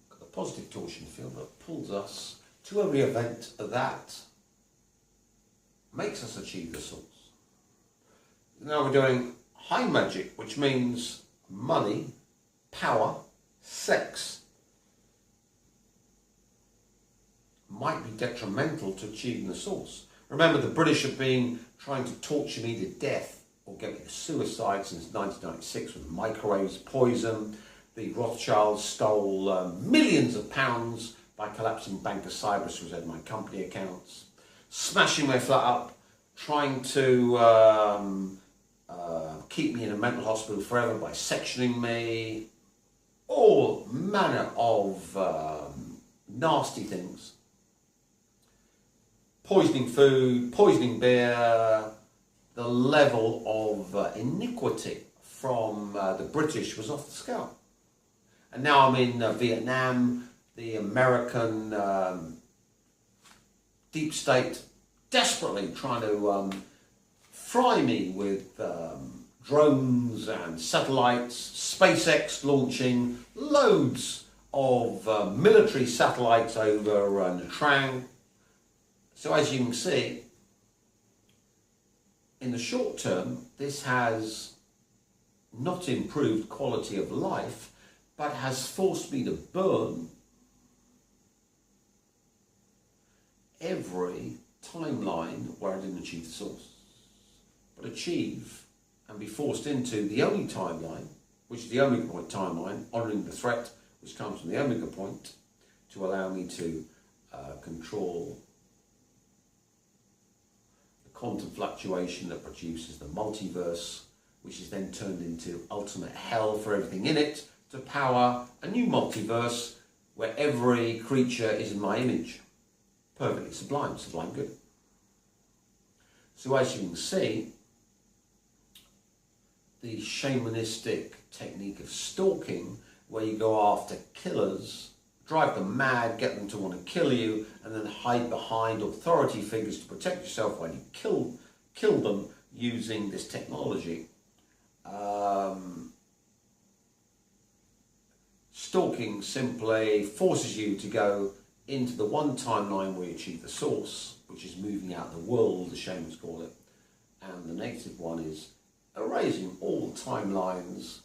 got the positive torsion field that pulls us to every event that makes us achieve the source. Now we're doing high magic, which means money, power, sex might be detrimental to achieving the source. Remember, the British have been trying to torture me to death or get me to suicide since 1996 with microwaves, poison. The Rothschilds stole millions of pounds by collapsing Bank of Cyprus, which had my company accounts, smashing my flat up, trying to keep me in a mental hospital forever by sectioning me, all manner of nasty things. Poisoning food, poisoning beer, the level of iniquity from the British was off the scale. And now I'm in Vietnam, the American deep state desperately trying to fry me with drones and satellites, SpaceX launching loads of military satellites over Nha Trang. So as you can see, in the short term, this has not improved quality of life, but has forced me to burn every timeline where I didn't achieve the source, but achieve and be forced into the only timeline, which is the omega point timeline, honouring the threat which comes from the omega point, to allow me to control the quantum fluctuation that produces the multiverse, which is then turned into ultimate hell for everything in it, to power a new multiverse where every creature is in my image. Perfectly sublime, sublime good. So as you can see, the shamanistic technique of stalking, where you go after killers, drive them mad, get them to want to kill you, and then hide behind authority figures to protect yourself while you kill them using this technology. Stalking simply forces you to go into the one timeline where you achieve the source, which is moving out the world, the shamans call it, and the negative one is erasing all timelines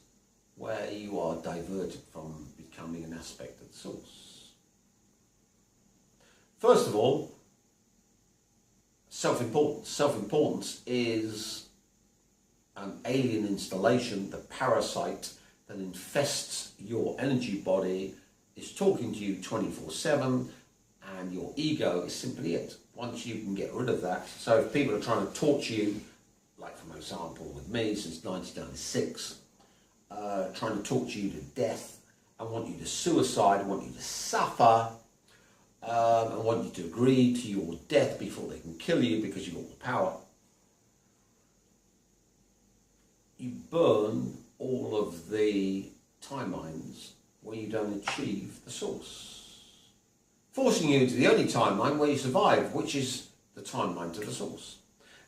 where you are diverted from becoming an aspect of the source. First of all, self-importance. Self-importance is an alien installation, the parasite that infests your energy body, is talking to you 24/7, and your ego is simply it. Once you can get rid of that, so if people are trying to torture you, like for example with me since 1996, trying to torture you to death and want you to suicide, want you to suffer, and want you to agree to your death before they can kill you because you've got the power, you burn all of the timelines where you don't achieve the source, forcing you to the only timeline where you survive, which is the timeline to the source.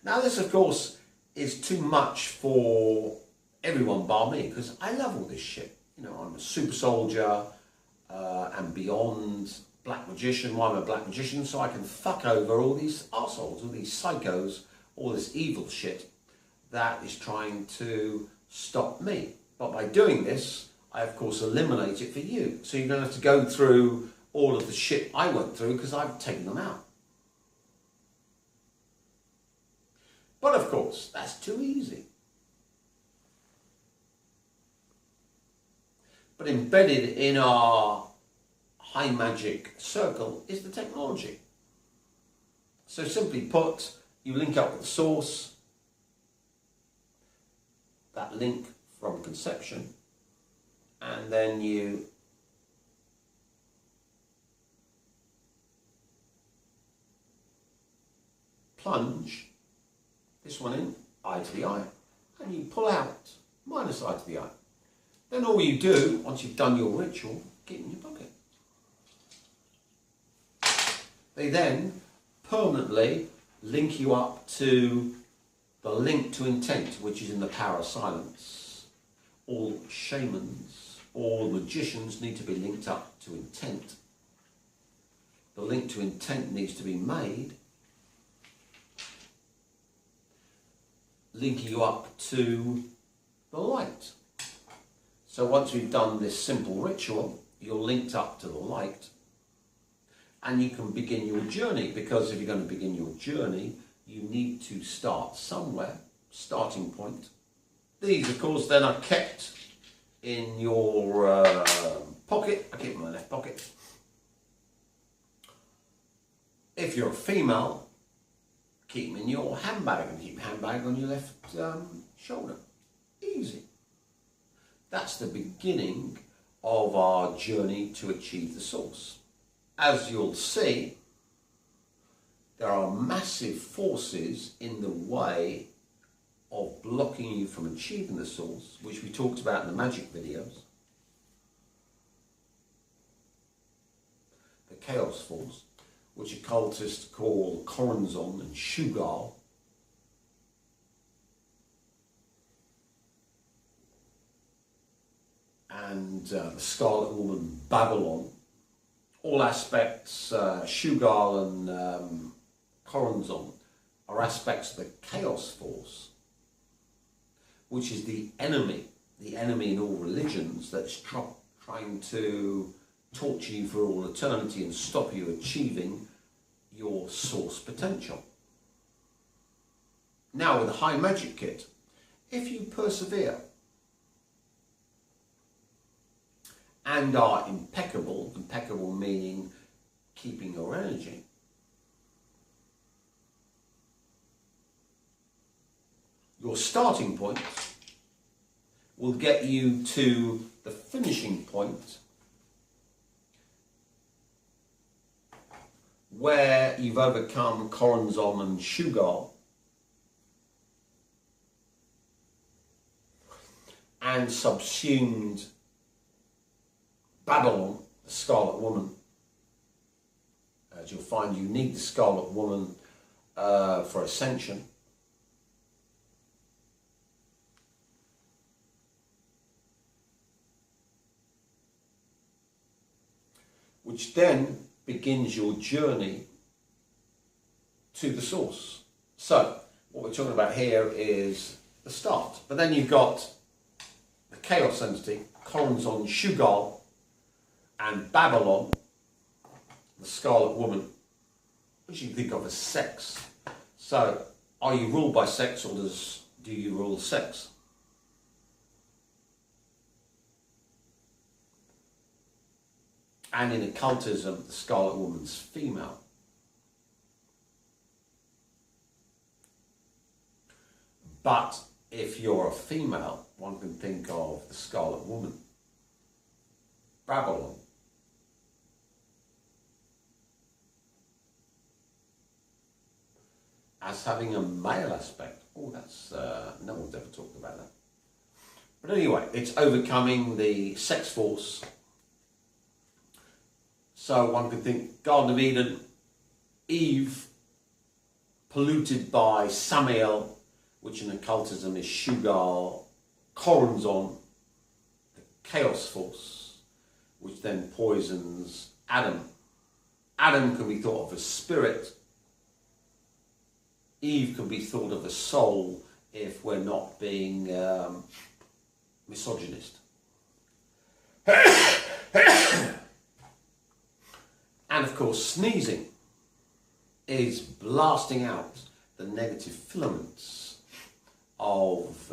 Now this, of course, is too much for everyone bar me, because I love all this shit. You know, I'm a super soldier and beyond black magician. Why I'm a black magician? So I can fuck over all these arseholes, all these psychos, all this evil shit that is trying to stop me. But by doing this, I of course eliminate it for you. So you don't have to go through all of the shit I went through because I've taken them out. But of course, that's too easy. But embedded in our high magic circle is the technology. So simply put, you link up with the source, that link from conception, and then you plunge this one in, eye to the eye, and you pull out minus eye to the eye. Then all you do, once you've done your ritual, get it in your pocket. They then permanently link you up to the link to intent, which is in the power of silence. All shamans, all magicians need to be linked up to intent. The link to intent needs to be made, linking you up to the light. So once we've done this simple ritual, you're linked up to the light, and you can begin your journey, because if you're going to begin your journey, you need to start somewhere, starting point. These, of course, then are kept in your pocket. I keep them in my left pocket. If you're a female, keep them in your handbag, and keep your handbag on your left shoulder. Easy. That's the beginning of our journey to achieve the source. As you'll see, there are massive forces in the way of blocking you from achieving the source, which we talked about in the magic videos. The chaos force, which occultists call Corazon and Shugal. And the Scarlet Woman, Babylon. All aspects, Shugal and Corazon, are aspects of the chaos force, which is the enemy in all religions that's trying to torture you for all eternity and stop you achieving your source potential. Now with the high magic kit, if you persevere and are impeccable meaning keeping your energy, your starting point will get you to the finishing point where you've overcome Corazon and Shugal and subsumed Babylon, the Scarlet Woman. As you'll find, you need the Scarlet Woman for ascension. Which then begins your journey to the source. So, what we're talking about here is the start. But then you've got the chaos entity, Corazon, Shugal, and Babylon, the Scarlet Woman, which you can think of as sex. So, are you ruled by sex, or do you rule sex? And in occultism, the Scarlet Woman's female. But if you're a female, one can think of the Scarlet Woman, Babylon, as having a male aspect. Oh, that's, no one's ever talked about that. But anyway, it's overcoming the sex force. So one could think Garden of Eden, Eve, polluted by Samael, which in occultism is Shugal, Corazon, the chaos force, which then poisons Adam. Adam can be thought of as spirit. Eve can be thought of as soul if we're not being misogynist. And of course, sneezing is blasting out the negative filaments of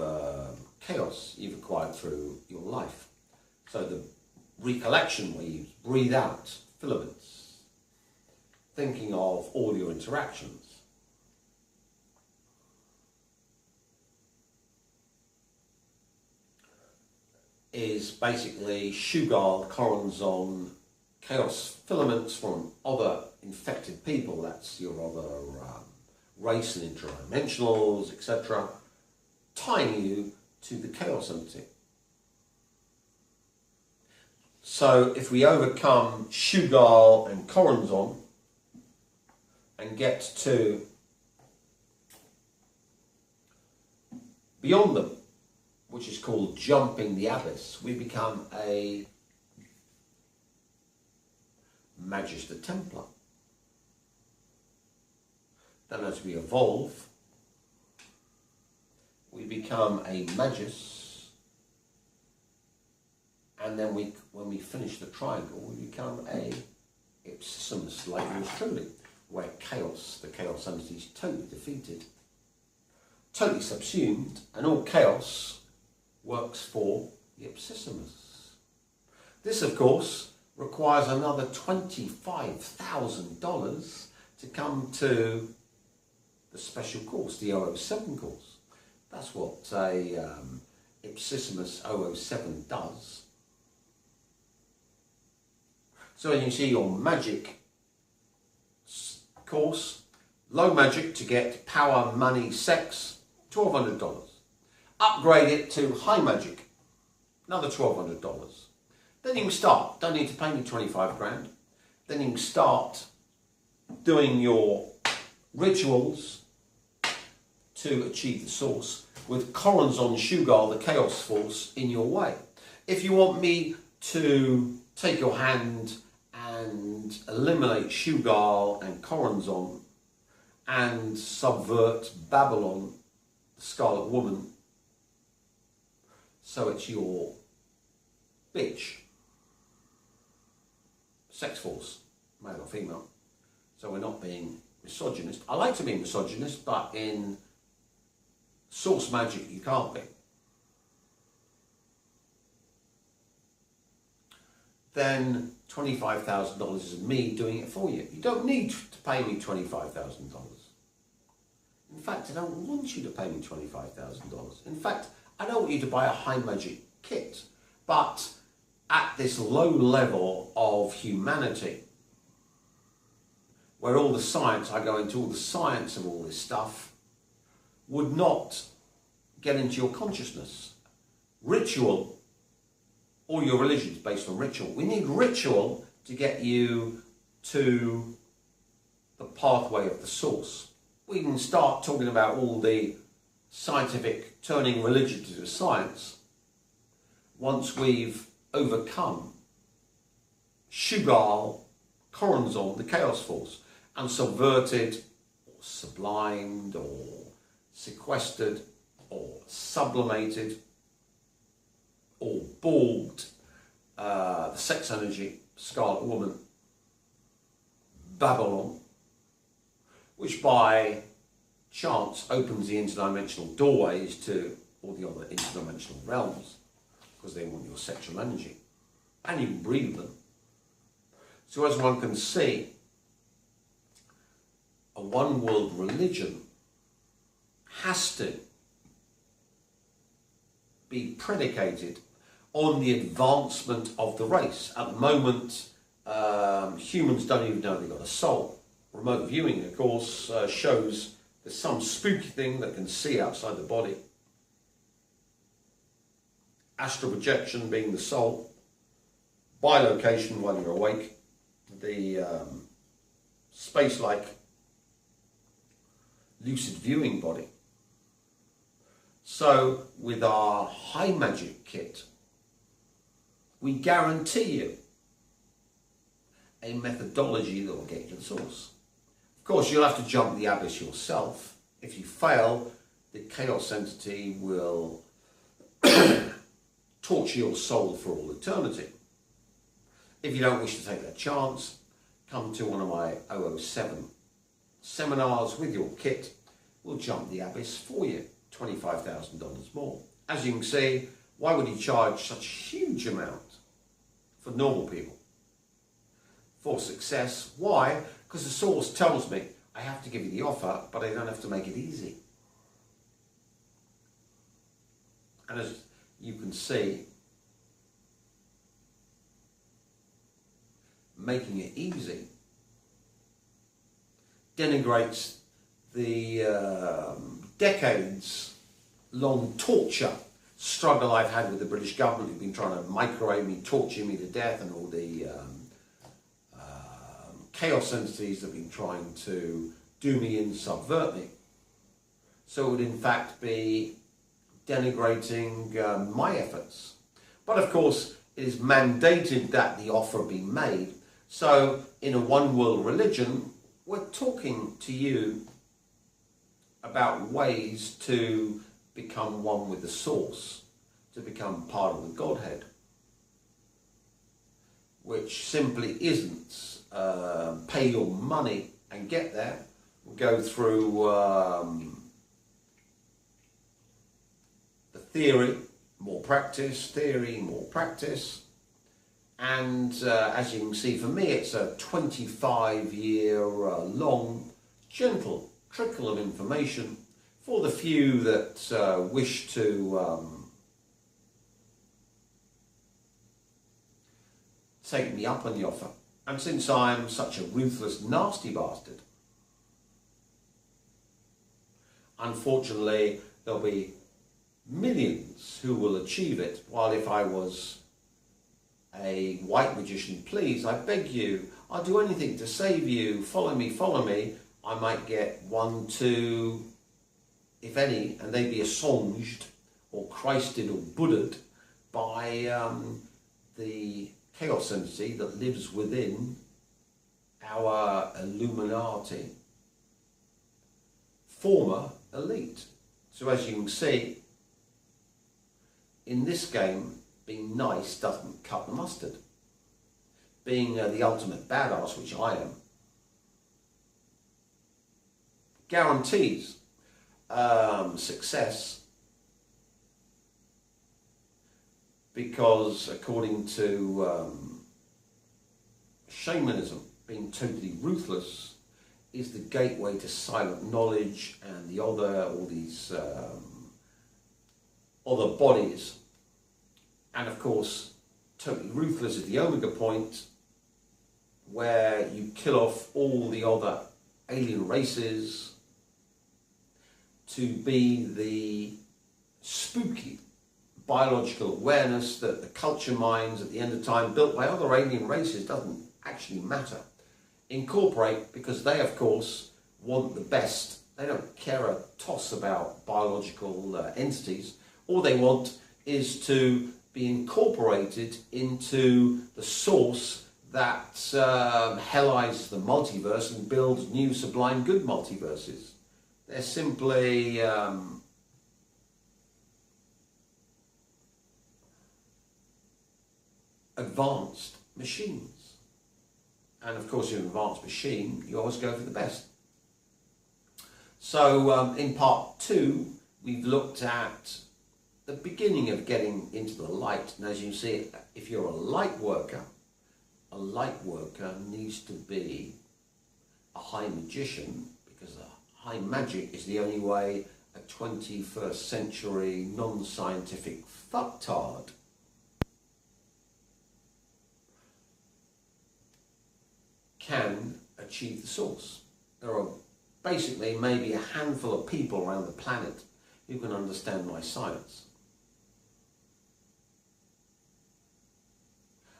chaos you've acquired through your life. So the recollection, where you breathe out filaments, thinking of all your interactions. Is basically Shugal Corazon chaos filaments from other infected people. That's your other race and interdimensionals, etc., tying you to the chaos entity. So if we overcome Shugal and Corazon and get to beyond them, which is called jumping the abyss, we become a Magister Templar. Then as we evolve, we become a Magus, and then when we finish the triangle, we become a Ipsissimus, like yours truly, where chaos, the chaos entity, is totally defeated, totally subsumed, and all chaos works for the Ipsissimus. This, of course, requires another $25,000 to come to the special course, the 007 course. That's what a Ipsissimus 007 does. So you see your magic course, low magic to get power, money, sex, $1,200. Upgrade it to high magic, another $1,200. Then you can start, don't need to pay me 25 grand. Then you can start doing your rituals to achieve the source with Corazon Shugal, the chaos force, in your way. If you want me to take your hand and eliminate Shugal and Corazon and subvert Babylon, the Scarlet Woman, so it's your bitch, sex force, male or female. So we're not being misogynist. I like to be misogynist, but in source magic you can't be. Then $25,000 is me doing it for you. You don't need to pay me $25,000. In fact, I don't want you to pay me $25,000. In fact, I don't want you to buy a high magic kit, but at this low level of humanity, where all the science, I go into all the science of all this stuff, would not get into your consciousness. Ritual, all your religions based on ritual. We need ritual to get you to the pathway of the source. We can start talking about all the scientific turning religion to science once we've overcome Shugal, Corazon, the chaos force, and subverted or sublimed or sequestered or sublimated or bulbed the sex energy, Scarlet Woman, Babylon, which by chance opens the interdimensional doorways to all the other interdimensional realms, because they want your sexual energy, and you can breathe them. So as one can see, a one world religion has to be predicated on the advancement of the race. At the moment, humans don't even know they've got a soul. Remote viewing, of course, shows there's some spooky thing that can see outside the body. Astral projection being the soul. Bilocation while you're awake. The space-like lucid viewing body. So with our high magic kit, we guarantee you a methodology that will get you to the source. Of course, you'll have to jump the abyss yourself. If you fail, the chaos entity will torture your soul for all eternity. If you don't wish to take that chance, come to one of my 007 seminars with your kit, will jump the abyss for you, $25,000 more. As you can see, why would he charge such a huge amount for normal people? For success. Why? Because the source tells me I have to give you the offer, but I don't have to make it easy. And as you can see, making it easy denigrates the decades-long torture struggle I've had with the British government, who've been trying to microwave me, torture me to death, and all the chaos entities that have been trying to do me in, subvert me. So it would in fact be denigrating my efforts. But of course, it is mandated that the offer be made. So in a one world religion, we're talking to you about ways to become one with the source, to become part of the Godhead, which simply isn't pay your money and get there. We'll go through the theory, more practice, and as you can see, for me it's a 25-year long gentle trickle of information for the few that wish to take me up on the offer. And since I'm such a ruthless, nasty bastard, unfortunately there'll be millions who will achieve it, while if I was a white magician, please, I beg you, I'll do anything to save you, follow me, I might get 1, 2, if any, and they'd be assuaged or Christed or Buddha'd by the chaos entity that lives within our Illuminati former elite. So as you can see, in this game, being nice doesn't cut the mustard. Being the ultimate badass, which I am, guarantees success, because according to shamanism, being totally ruthless is the gateway to silent knowledge and the other, all these other bodies. And of course, totally ruthless is the omega point, where you kill off all the other alien races to be the spooky biological awareness that the culture minds at the end of time, built by other alien races, doesn't actually matter. Incorporate, because they of course want the best. They don't care a toss about biological entities. All they want is to be incorporated into the source that hellizes the multiverse and builds new sublime good multiverses. They're simply advanced machines. And of course, you're an advanced machine, you always go for the best. So in part 2, we've looked at the beginning of getting into the light. And as you can see, if you're a light worker needs to be a high magician, because a high magic is the only way a 21st century non-scientific fucktard can achieve the source. There are basically maybe a handful of people around the planet who can understand my science.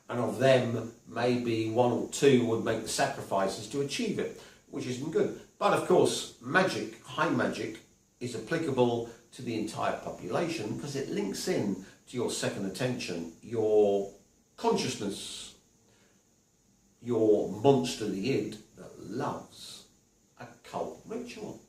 And of them, maybe 1 or 2 would make the sacrifices to achieve it, which isn't good. But of course, magic, high magic, is applicable to the entire population because it links in to your second attention, your consciousness, your monster, the id, that loves a cult ritual.